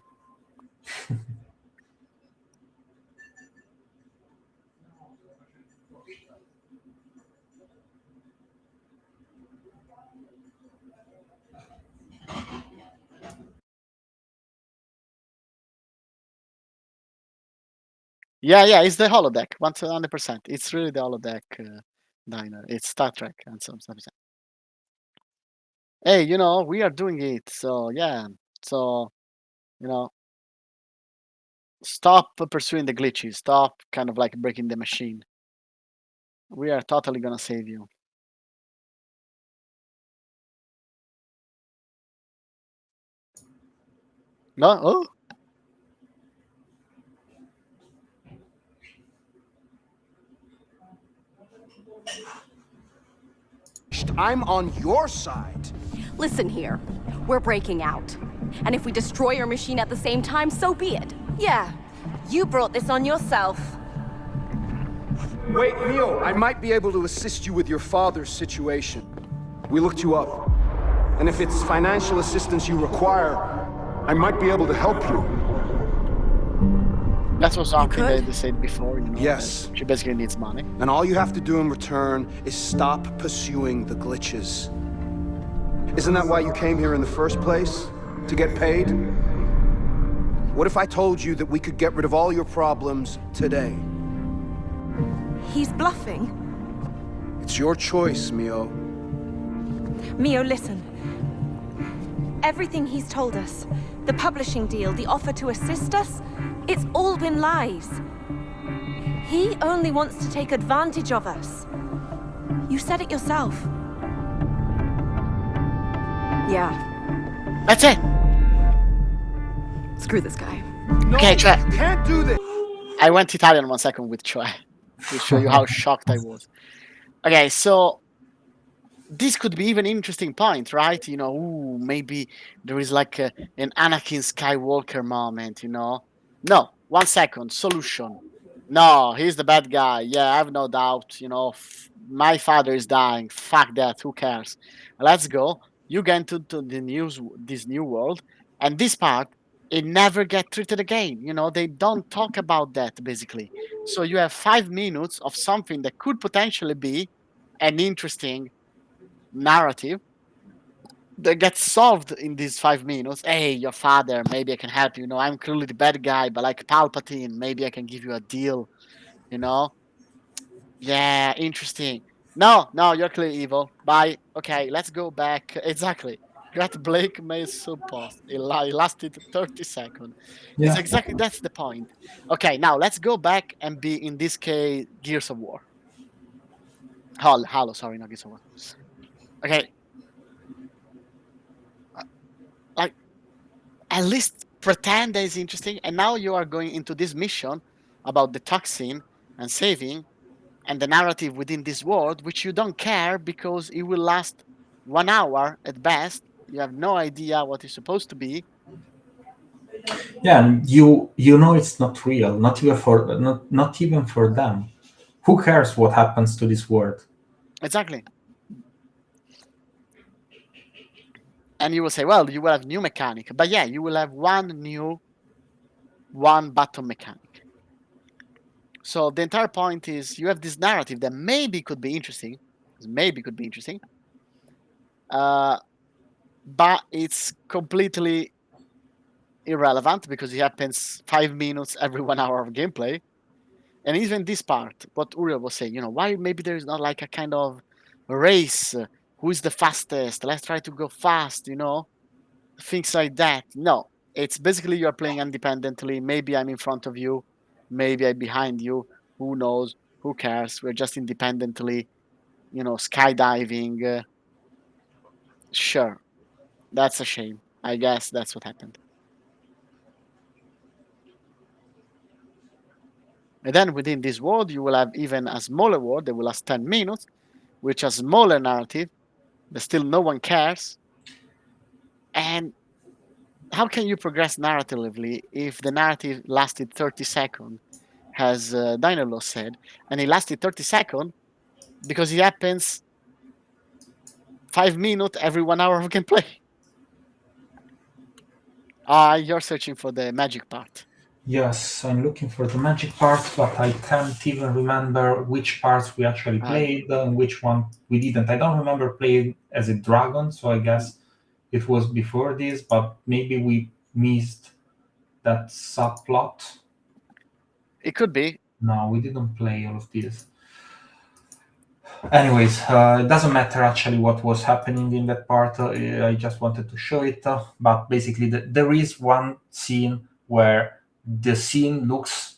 [SPEAKER 1] Yeah, it's the holodeck, 100%. It's really the holodeck diner. It's Star Trek and some stuff. Hey, we are doing it. So yeah, so you know, stop pursuing the glitches. Stop kind of like breaking the machine. We are totally gonna save you. No? Oh,
[SPEAKER 3] I'm on your side.
[SPEAKER 4] Listen here, we're breaking out. And if we destroy your machine at the same time, so be it.
[SPEAKER 5] Yeah, you brought this on yourself.
[SPEAKER 3] Wait, Mio, I might be able to assist you with your father's situation. We looked you up. And if it's financial assistance you require, I might be able to help you.
[SPEAKER 1] that was something
[SPEAKER 5] could?
[SPEAKER 1] they said before.
[SPEAKER 3] Yes.
[SPEAKER 1] She basically needs money.
[SPEAKER 3] And all you have to do in return is stop pursuing the glitches. Isn't that why you came here in the first place? To get paid? What if I told you that we could get rid of all your problems today?
[SPEAKER 5] He's bluffing.
[SPEAKER 3] It's your choice, Mio.
[SPEAKER 5] Mio, listen. Everything he's told us, the publishing deal, the offer to assist us, it's all been lies. He only wants to take advantage of us. You said it yourself.
[SPEAKER 4] Yeah,
[SPEAKER 1] That's it.
[SPEAKER 4] screw this guy.
[SPEAKER 3] No,
[SPEAKER 1] Okay,
[SPEAKER 3] you can't do this!
[SPEAKER 1] I went Italian 1 second with Choi to show you how shocked I was. Okay, so this could be even interesting point, right? Maybe there is like an Anakin Skywalker moment, No, 1 second. Solution. No, he's the bad guy. Yeah, I have no doubt. My father is dying. Fuck that. Who cares? Let's go. You get into this new world, and this part it never get treated again. They don't talk about that basically. So you have 5 minutes of something that could potentially be an interesting narrative that gets solved in these 5 minutes. Hey, your father, maybe I can help you. I'm clearly the bad guy, but like Palpatine, maybe I can give you a deal. You know? Yeah, interesting. No, you're clearly evil. Bye. Okay, let's go back. Exactly. That Blake May sub post. It lasted 30 seconds. It's
[SPEAKER 2] Yeah.
[SPEAKER 1] exactly that's the point. Okay, now let's go back and be in this case Gears of War. Halo, sorry, not Gears of War. Okay. Like, at least pretend that it's interesting. And now you are going into this mission about the toxin and saving and the narrative within this world, which you don't care because it will last 1 hour at best. You have no idea what it's supposed to be.
[SPEAKER 2] Yeah, and you know it's not real, not even for them. Who cares what happens to this world?
[SPEAKER 1] Exactly. And you will say, well, you will have new mechanic. But yeah, you will have one button mechanic. So the entire point is you have this narrative that maybe could be interesting. But it's completely irrelevant because it happens 5 minutes every 1 hour of gameplay. And even this part, what Uriel was saying, why maybe there is not like a kind of race? Who is the fastest? Let's try to go fast, things like that. No, it's basically you're playing independently. Maybe I'm in front of you, maybe I'm behind you. Who knows? Who cares? We're just independently, skydiving. Sure, that's a shame. I guess that's what happened. And then within this world, you will have even a smaller world that will last 10 minutes, which has smaller narrative, but still no one cares. And how can you progress narratively if the narrative lasted 30 seconds, as Dynalo said, and it lasted 30 seconds because it happens 5 minutes every 1 hour of gameplay? You're searching for the magic part.
[SPEAKER 2] Yes, I'm looking for the magic part, but I can't even remember which parts we actually played and which one we didn't. I don't remember playing as a dragon, so I guess it was before this, but maybe we missed that subplot.
[SPEAKER 1] It could be.
[SPEAKER 2] No, we didn't play all of this. Anyways, it doesn't matter actually what was happening in that part. I just wanted to show it. But basically, there is one scene where the scene looks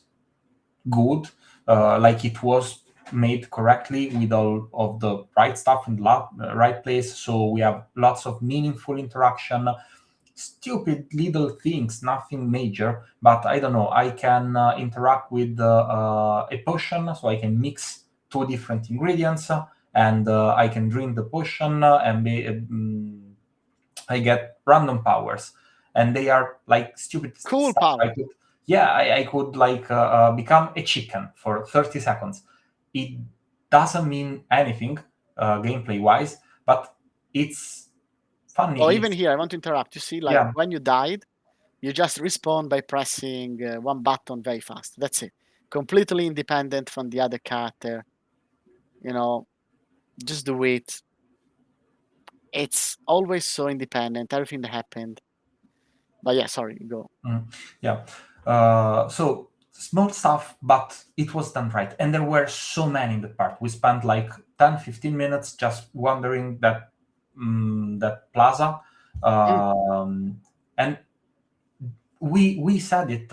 [SPEAKER 2] good, like it was made correctly with all of the right stuff in the right place. So we have lots of meaningful interaction, stupid little things, nothing major, but I don't know. I can interact with a potion, so I can mix 2 different ingredients, and I can drink the potion, and I get random powers, and they are like stupid
[SPEAKER 1] Cool
[SPEAKER 2] stuff.
[SPEAKER 1] power.
[SPEAKER 2] I could like become a chicken for 30 seconds. It doesn't mean anything gameplay wise, but it's funny.
[SPEAKER 1] Oh, even here, I want to interrupt. You see,
[SPEAKER 2] Yeah.
[SPEAKER 1] when you died, you just respawn by pressing one button very fast. That's it. Completely independent from the other character. Just do it. It's always so independent, everything that happened. But yeah, sorry, go.
[SPEAKER 2] Yeah. So small stuff, but it was done right. And there were so many in the part. We spent like 10, 15 minutes just wandering that plaza. And we said it,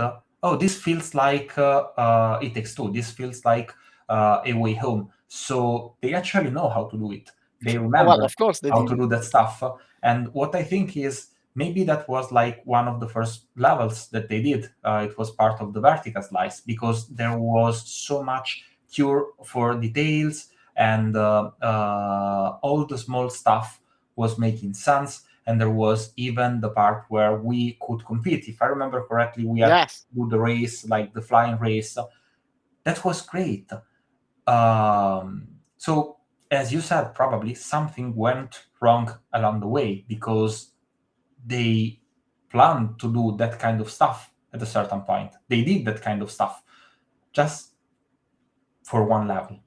[SPEAKER 2] this feels like It Takes Two. This feels like A Way Home. So they actually know how to do it. They remember
[SPEAKER 1] Well, of course they
[SPEAKER 2] how
[SPEAKER 1] did.
[SPEAKER 2] to do that stuff. And what I think is maybe that was like one of the first levels that they did. It was part of the vertical slice because there was so much cure for details, and all the small stuff was making sense. And there was even the part where we could compete. If I remember correctly, we had to do the race, like the flying race. That was great. So, as you said, probably something went wrong along the way because they planned to do that kind of stuff at a certain point. They did that kind of stuff just for one level.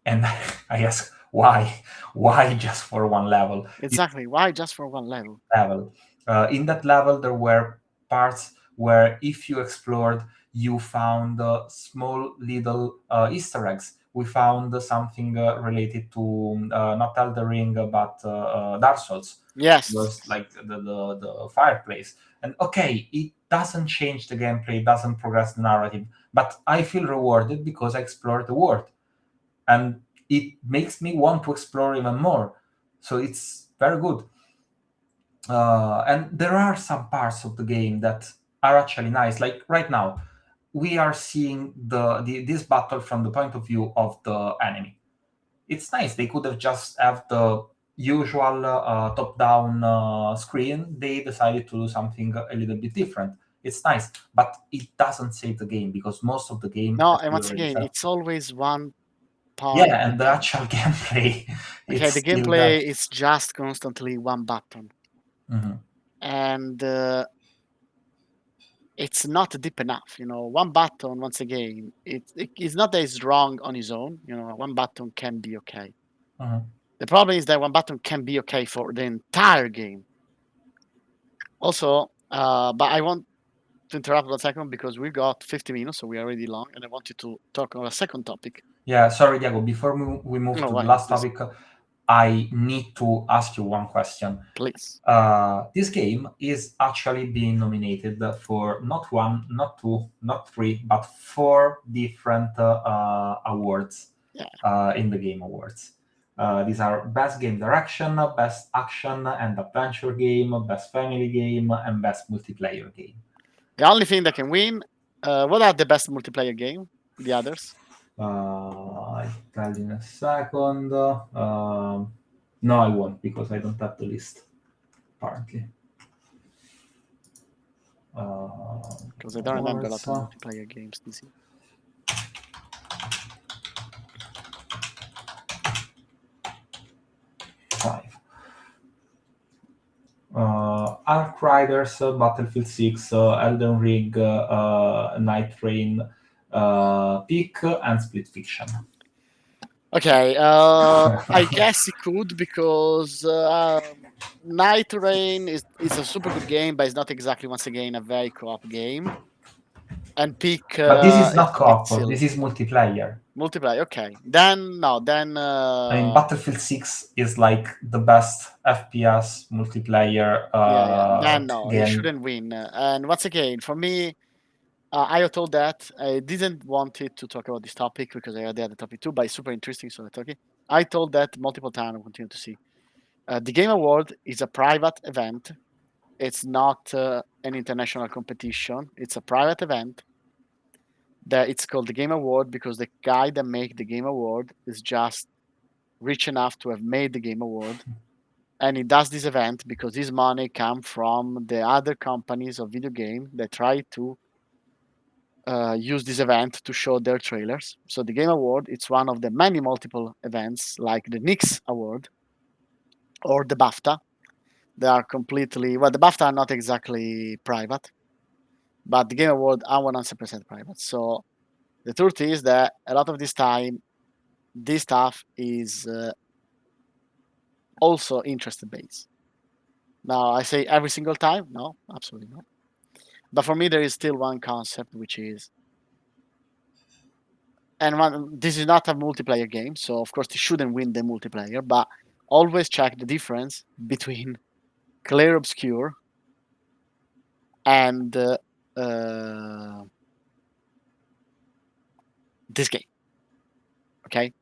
[SPEAKER 2] And I ask, why? Why just for one level?
[SPEAKER 1] Exactly. Why just for one level?
[SPEAKER 2] In that level, there were parts where if you explored, you found small little Easter eggs. We found something related to not Elden Ring, but Dark Souls.
[SPEAKER 1] Yes.
[SPEAKER 2] It was like the fireplace. And okay, it doesn't change the gameplay, it doesn't progress the narrative, but I feel rewarded because I explored the world. And it makes me want to explore even more. So it's very good. And there are some parts of the game that are actually nice. Like right now, we are seeing this battle from the point of view of the enemy. It's nice. They could have just have the usual top-down screen. They decided to do something a little bit different. It's nice, but it doesn't save the game because most of the game.
[SPEAKER 1] No,
[SPEAKER 2] as
[SPEAKER 1] and
[SPEAKER 2] we
[SPEAKER 1] once
[SPEAKER 2] already
[SPEAKER 1] again,
[SPEAKER 2] said-
[SPEAKER 1] it's always one part.
[SPEAKER 2] yeah, and the actual gameplay.
[SPEAKER 1] Okay,
[SPEAKER 2] it's
[SPEAKER 1] the
[SPEAKER 2] still
[SPEAKER 1] gameplay is just constantly one button,
[SPEAKER 2] there. Mhm.
[SPEAKER 1] and it's not deep enough. One button, once again, it's not that it's wrong on its own. One button can be okay.
[SPEAKER 2] Mhm.
[SPEAKER 1] The problem is that one button can be okay for the entire game. Also, but I want to interrupt 1 second because we got 50 minutes, so we are already long, and I wanted to talk on a second topic.
[SPEAKER 2] Yeah, sorry, Diego. Before we move
[SPEAKER 1] No,
[SPEAKER 2] to
[SPEAKER 1] why
[SPEAKER 2] the
[SPEAKER 1] not,
[SPEAKER 2] last
[SPEAKER 1] please.
[SPEAKER 2] topic, I need to ask you one question.
[SPEAKER 1] Please.
[SPEAKER 2] This game is actually being nominated for not one, not two, not three, but 4 different awards in the Game Awards. These are Best Game Direction, Best Action and Adventure Game, Best Family Game, and Best Multiplayer Game.
[SPEAKER 1] The only thing that can win, what are the best multiplayer game? The others?
[SPEAKER 2] I'll tell you in a second. No, I won't because I don't have the list. Apparently.
[SPEAKER 1] Because I don't remember a lot of multiplayer games this year.
[SPEAKER 2] Five. Ark Riders, Battlefield 6, Elden Ring, Night Train, Peak, and Split Fiction.
[SPEAKER 1] Okay, I guess it could because Night Rain is a super good game, but it's not exactly, once again, a very co-op game. And Peak.
[SPEAKER 2] But this is not
[SPEAKER 1] it's a bit
[SPEAKER 2] co-op.
[SPEAKER 1] silly.
[SPEAKER 2] This is multiplayer.
[SPEAKER 1] Multiplayer, okay. Then no, then.
[SPEAKER 2] I mean, Battlefield 6 is like the best FPS multiplayer
[SPEAKER 1] Then no,
[SPEAKER 2] game.
[SPEAKER 1] it shouldn't win. And once again, for me, I told that I didn't want it to talk about this topic because I had the other topic too, but it's super interesting, so I thought, okay. I told that multiple times. I continue to see. The Game Award is a private event. It's not an international competition. It's a private event. That it's called the Game Award because the guy that made the Game Award is just rich enough to have made the Game Award, and he does this event because his money comes from the other companies of video game that try to use this event to show their trailers. So the Game Award, it's one of the many multiple events like the Nix Award or the BAFTA. They are completely, well, the BAFTA are not exactly private, but the Game Award are 100% private. So the truth is that a lot of this time, this stuff is also interest based. Now, I say every single time? No, absolutely not. But for me, there is still one concept, which is, and this is not a multiplayer game, so of course it shouldn't win the multiplayer, but always check the difference between Clair Obscur and this game. Okay?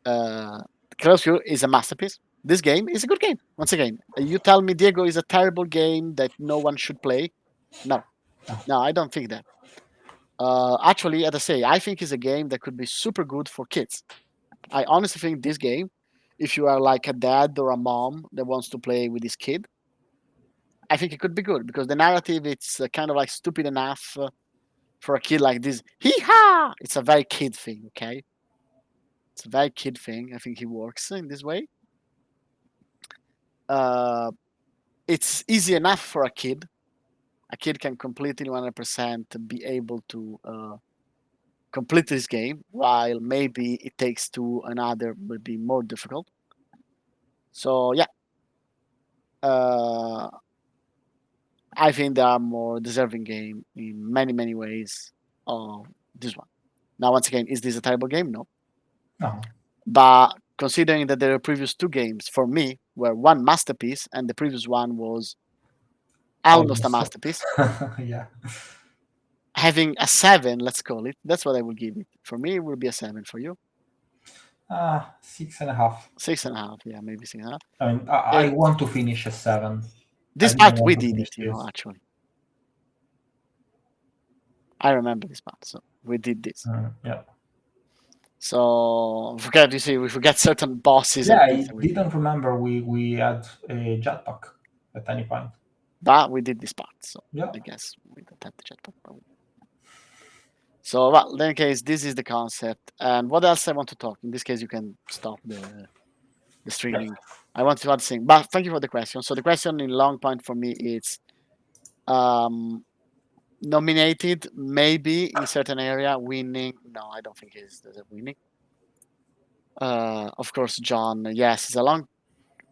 [SPEAKER 1] Clair Obscur is a masterpiece. This game is a good game. Once again, you tell me Diego is a terrible game that no one should play. No, I don't think that. Actually, as I say, I think it's a game that could be super good for kids. I honestly think this game, if you are like a dad or a mom that wants to play with his kid, I think it could be good because the narrative it's kind of like stupid enough for a kid like this. Hee-ha! It's a very kid thing, okay? It's a very kid thing. I think it works in this way. It's easy enough for a kid. A kid can completely 100% be able to complete this game, while maybe it takes to another will be more difficult. So yeah, I think there are more deserving game in many ways of this one. Now, once again, is this a terrible game? No.
[SPEAKER 2] No.
[SPEAKER 1] But considering that the previous 2 games for me were one masterpiece and the previous one was almost a masterpiece,
[SPEAKER 2] Yeah.
[SPEAKER 1] having a 7, let's call it, that's what I will give it. For me, it will be a 7. For you?
[SPEAKER 2] 6.5.
[SPEAKER 1] 6.5. Yeah, maybe 6.5.
[SPEAKER 2] I mean, I want to finish a 7.
[SPEAKER 1] This
[SPEAKER 2] I
[SPEAKER 1] part
[SPEAKER 2] don't
[SPEAKER 1] we
[SPEAKER 2] want to
[SPEAKER 1] did
[SPEAKER 2] finish
[SPEAKER 1] it, you know,
[SPEAKER 2] this.
[SPEAKER 1] actually. I remember this part, so we did this.
[SPEAKER 2] Yeah.
[SPEAKER 1] So we forget certain bosses
[SPEAKER 2] Yeah,
[SPEAKER 1] and
[SPEAKER 2] I
[SPEAKER 1] things that we did.
[SPEAKER 2] didn't remember we had a jetpack at any point.
[SPEAKER 1] But we did this part, so
[SPEAKER 2] Yeah.
[SPEAKER 1] I guess we don't have the jetpack. So, well, in any case, this is the concept. And what else I want to talk? In this case, you can stop the streaming. I want to add something, but thank you for the question. So the question in long point for me is nominated, maybe in certain area, winning. No, I don't think he's winning. Of course, John. Yes, it's a long.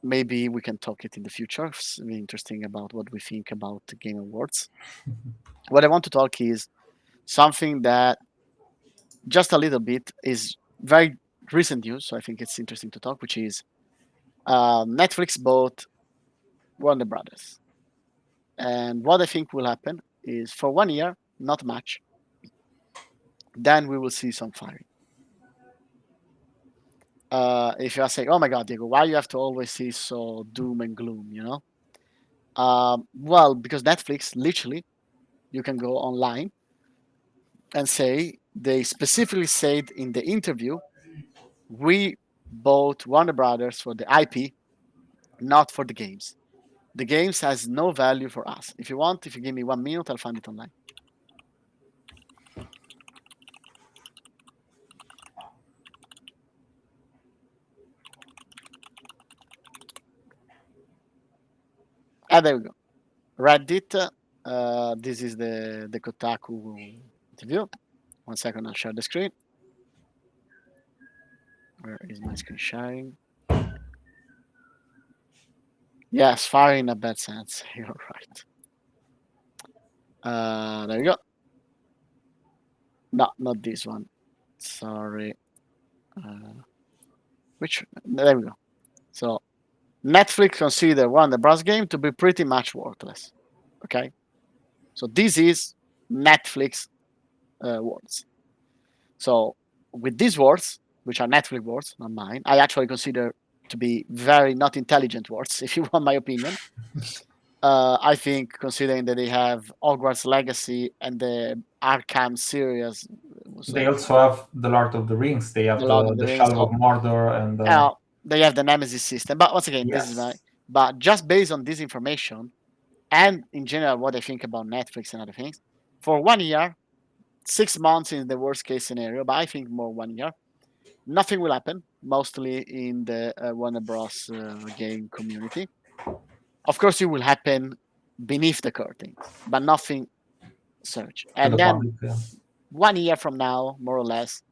[SPEAKER 1] Maybe we can talk it in the future. It's really interesting about what we think about the Game Awards. What I want to talk is something that just a little bit is very recent news. So I think it's interesting to talk, which is Netflix bought Warner Brothers. And what I think will happen is for 1 year, not much. Then we will see some firing. If you are saying, "Oh my God, Diego, why you have to always see so doom and gloom?" You know, well, because Netflix literally, you can go online and say they specifically said in the interview, we bought Warner Brothers for the IP, not for the games. The games has no value for us. If you want, if you give me 1 minute, I'll find it online. There we go. Reddit. This is the Kotaku interview. 1 second, I'll share the screen. Where is my screen sharing? Yes, fire in a bad sense. You're right. There you go. No, not this one. Sorry. There we go. So Netflix consider Warner Bros. Game to be pretty much worthless. Okay. So this is Netflix words. So with these words, which are Netflix words, not mine, I actually consider to be very not intelligent words, if you want my opinion. I think considering that they have Hogwarts Legacy and the Arkham series.
[SPEAKER 2] They also have the Lord of the Rings. They have
[SPEAKER 1] The Lord of the
[SPEAKER 2] the
[SPEAKER 1] Rings.
[SPEAKER 2] Shadow of Mordor, and
[SPEAKER 1] They have the Nemesis system. But once again, this is my.
[SPEAKER 2] yes,
[SPEAKER 1] But just based on this information, and in general, what I think about Netflix and other things, for 1 year, 6 months in the worst case scenario, but I think more 1 year, nothing will happen. Mostly in the Warner Bros. Game community. Of course, it will happen beneath the curtains, but nothing search.
[SPEAKER 2] to
[SPEAKER 1] And
[SPEAKER 2] the
[SPEAKER 1] then
[SPEAKER 2] public.
[SPEAKER 1] 1 year from now, more or less,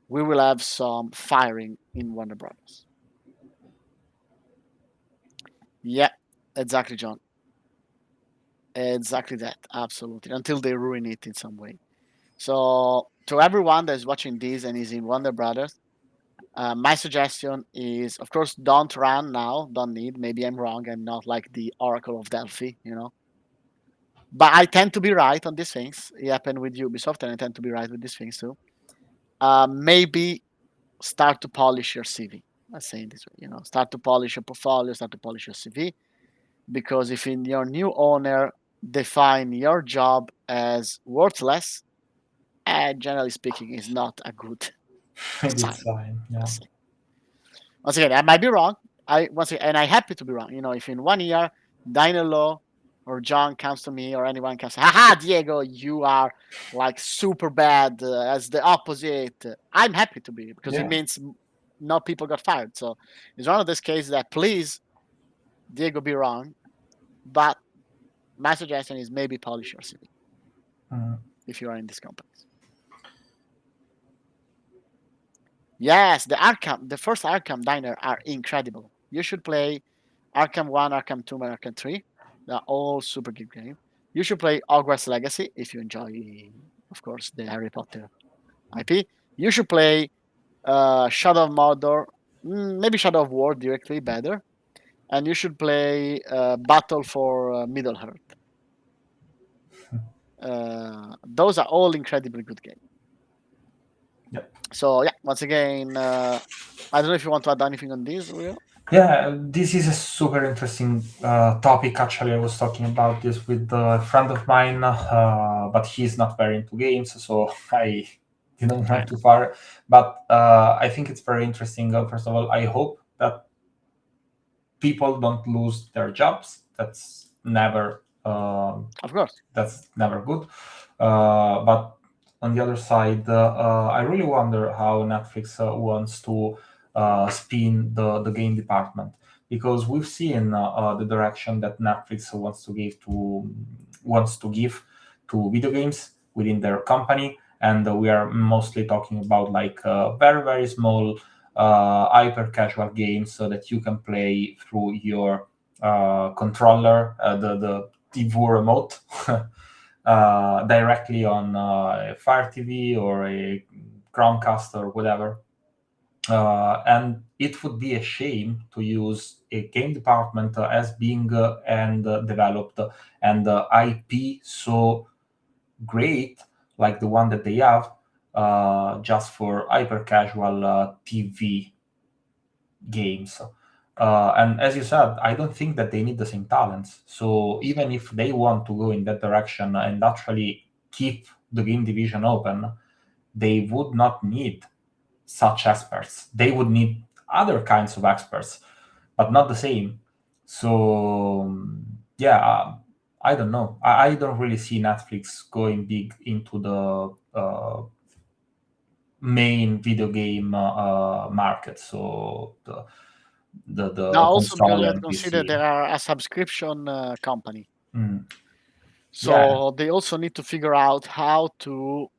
[SPEAKER 1] we will have some firing in Warner Brothers. Yeah, exactly, John. Exactly that. Absolutely. Until they ruin it in some way. So, to everyone that is watching this and is in Warner Brothers, my suggestion is, of course, don't run now. Don't need. Maybe I'm wrong. I'm not like the Oracle of Delphi, you know. But I tend to be right on these things. It happened with Ubisoft, and I tend to be right with these things too. Maybe start to polish your CV. Let's say it this way, you know, start to polish your portfolio, start to polish your CV, because if in your new owner define your job as worthless, generally speaking, is not a good sign.
[SPEAKER 2] It's fine. Yeah.
[SPEAKER 1] Once again, I might be wrong. And I'm happy to be wrong. You know, if in 1 year, Dinelo or John comes to me or anyone comes, haha, Diego, you are like super bad as the opposite. I'm happy to be because it means no people got fired. So it's one of those cases that please, Diego, be wrong. But my suggestion is maybe polish your CV if you are in these companies. Yes, the first Arkham Diner are incredible. You should play Arkham 1, Arkham 2, and Arkham 3. They're all super good games. You should play Hogwarts Legacy if you enjoy, of course, the Harry Potter IP. You should play Shadow of Mordor, maybe Shadow of War directly, better. And you should play Battle for Middle-earth. Those are all incredibly good games.
[SPEAKER 2] Yep.
[SPEAKER 1] So yeah, once again, I don't know if you want to add anything on this, Will.
[SPEAKER 2] Yeah, this is a super interesting topic. Actually, I was talking about this with a friend of mine, but he's not very into games, so I didn't
[SPEAKER 1] I
[SPEAKER 2] went too far. But I think it's very interesting. First of all, I hope that people don't lose their jobs. That's never
[SPEAKER 1] Of course.
[SPEAKER 2] that's never good. But on the other side, I really wonder how Netflix wants to spin the game department, because we've seen the direction that Netflix wants to give to video games within their company, and we are mostly talking about like very very small hyper casual games so that you can play through your controller, the TV remote, directly on a Fire TV or a Chromecast or whatever. And it would be a shame to use a game department as being and developed and IP so great like the one that they have just for hyper casual TV games. And as you said, I don't think that they need the same talents. So even if they want to go in that direction and actually keep the game division open, they would not need such experts. They would need other kinds of experts, but not the same. So yeah, I don't know. I don't really see Netflix going big into the main video game market. So the
[SPEAKER 1] Now, also because
[SPEAKER 2] console
[SPEAKER 1] you have to
[SPEAKER 2] and
[SPEAKER 1] consider
[SPEAKER 2] PC.
[SPEAKER 1] they are a subscription company,
[SPEAKER 2] Mm.
[SPEAKER 1] so
[SPEAKER 2] Yeah.
[SPEAKER 1] they also need to figure out how to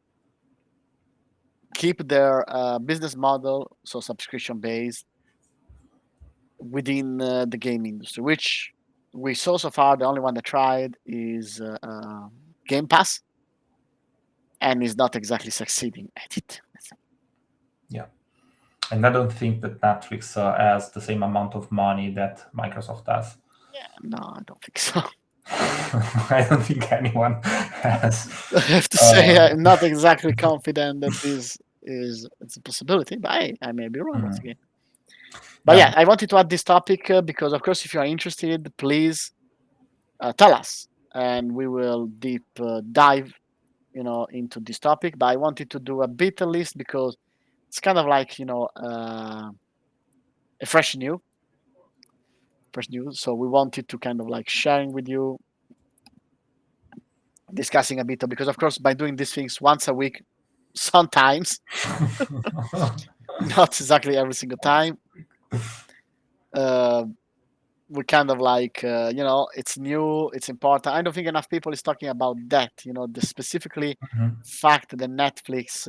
[SPEAKER 1] keep their business model, so subscription based, within the game industry, which we saw so far. The only one that tried is Game Pass, and is not exactly succeeding at it.
[SPEAKER 2] Yeah. And I don't think that Netflix has the same amount of money that Microsoft has.
[SPEAKER 1] Yeah, no, I don't think so.
[SPEAKER 2] I don't think anyone has.
[SPEAKER 1] I have to say, I'm not exactly confident that this is it's a possibility, but I may be wrong once again. But yeah, I wanted to add this topic because, of course, if you are interested, please tell us, and we will deep dive, into this topic. But I wanted to do a beta list because it's kind of like a fresh news. So we wanted to kind of like sharing with you, discussing a bit because, of course, by doing these things once a week, sometimes, not exactly every single time, we kind of like it's new, it's important. I don't think enough people is talking about that, the specifically fact that Netflix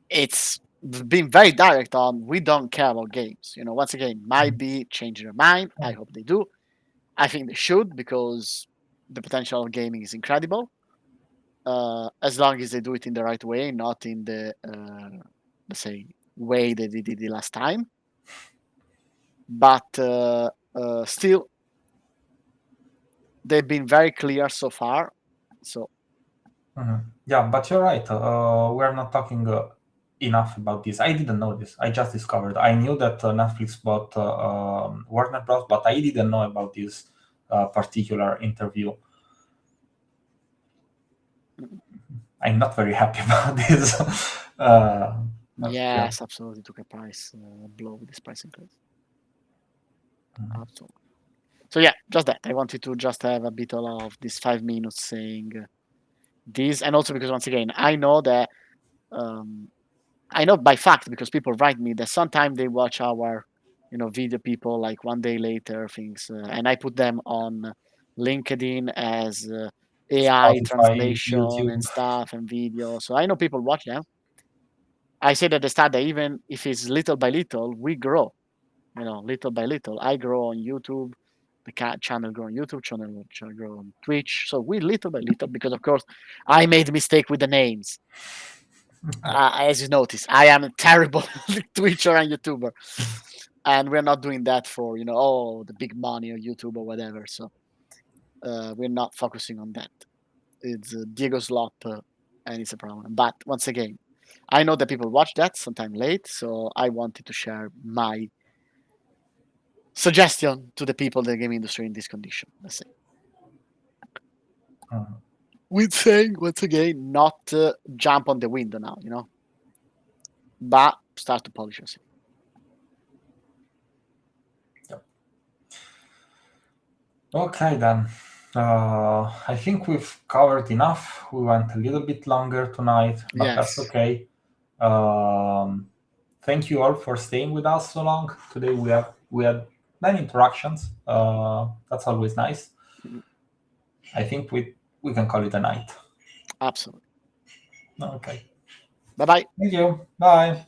[SPEAKER 1] it's been very direct on, we don't care about games. Once again, might be changing their mind. I hope they do. I think they should, because the potential of gaming is incredible, as long as they do it in the right way, not in the let's say way that they did it last time. But still, they've been very clear so far. So
[SPEAKER 2] Yeah, but you're right. We're not talking enough about this. I didn't know this. I just discovered. I knew that Netflix bought Warner Bros., but I didn't know about this particular interview. I'm not very happy about this.
[SPEAKER 1] yes, absolutely took a price blow with this price increase. Absolutely. So yeah, just that. I wanted to just have a bit of this 5 minutes saying this, and also because, once again, I know that I know by fact, because people write me, that sometimes they watch our video people like one day later things, and I put them on LinkedIn as AI
[SPEAKER 2] Spotify,
[SPEAKER 1] translation
[SPEAKER 2] YouTube.
[SPEAKER 1] and stuff and video. So I know people watch them. I said at the start that even if it's little by little, we grow. Little by little, I grow on YouTube. The channel grow on YouTube, channel grow on Twitch. So we little by little, because, of course, I made a mistake with the names. As you notice, I am a terrible Twitcher and YouTuber, and we're not doing that for the big money or YouTube or whatever. So we're not focusing on that. It's Diego Slop and it's a problem. But once again, I know that people watch that sometime late, so I wanted to share my suggestion to the people in the game industry in this condition. Let's say.
[SPEAKER 2] Mhm.
[SPEAKER 1] With saying once again, not jump on the window now, but start to polish yourself.
[SPEAKER 2] Okay, then. I think we've covered enough. We went a little bit longer tonight, but that's
[SPEAKER 1] Yes.
[SPEAKER 2] okay. Thank you all for staying with us so long. Today we had many interactions. That's always nice.
[SPEAKER 1] Mhm.
[SPEAKER 2] I think we can call it a night.
[SPEAKER 1] Absolutely.
[SPEAKER 2] Okay.
[SPEAKER 1] Bye bye.
[SPEAKER 2] Thank you. Bye.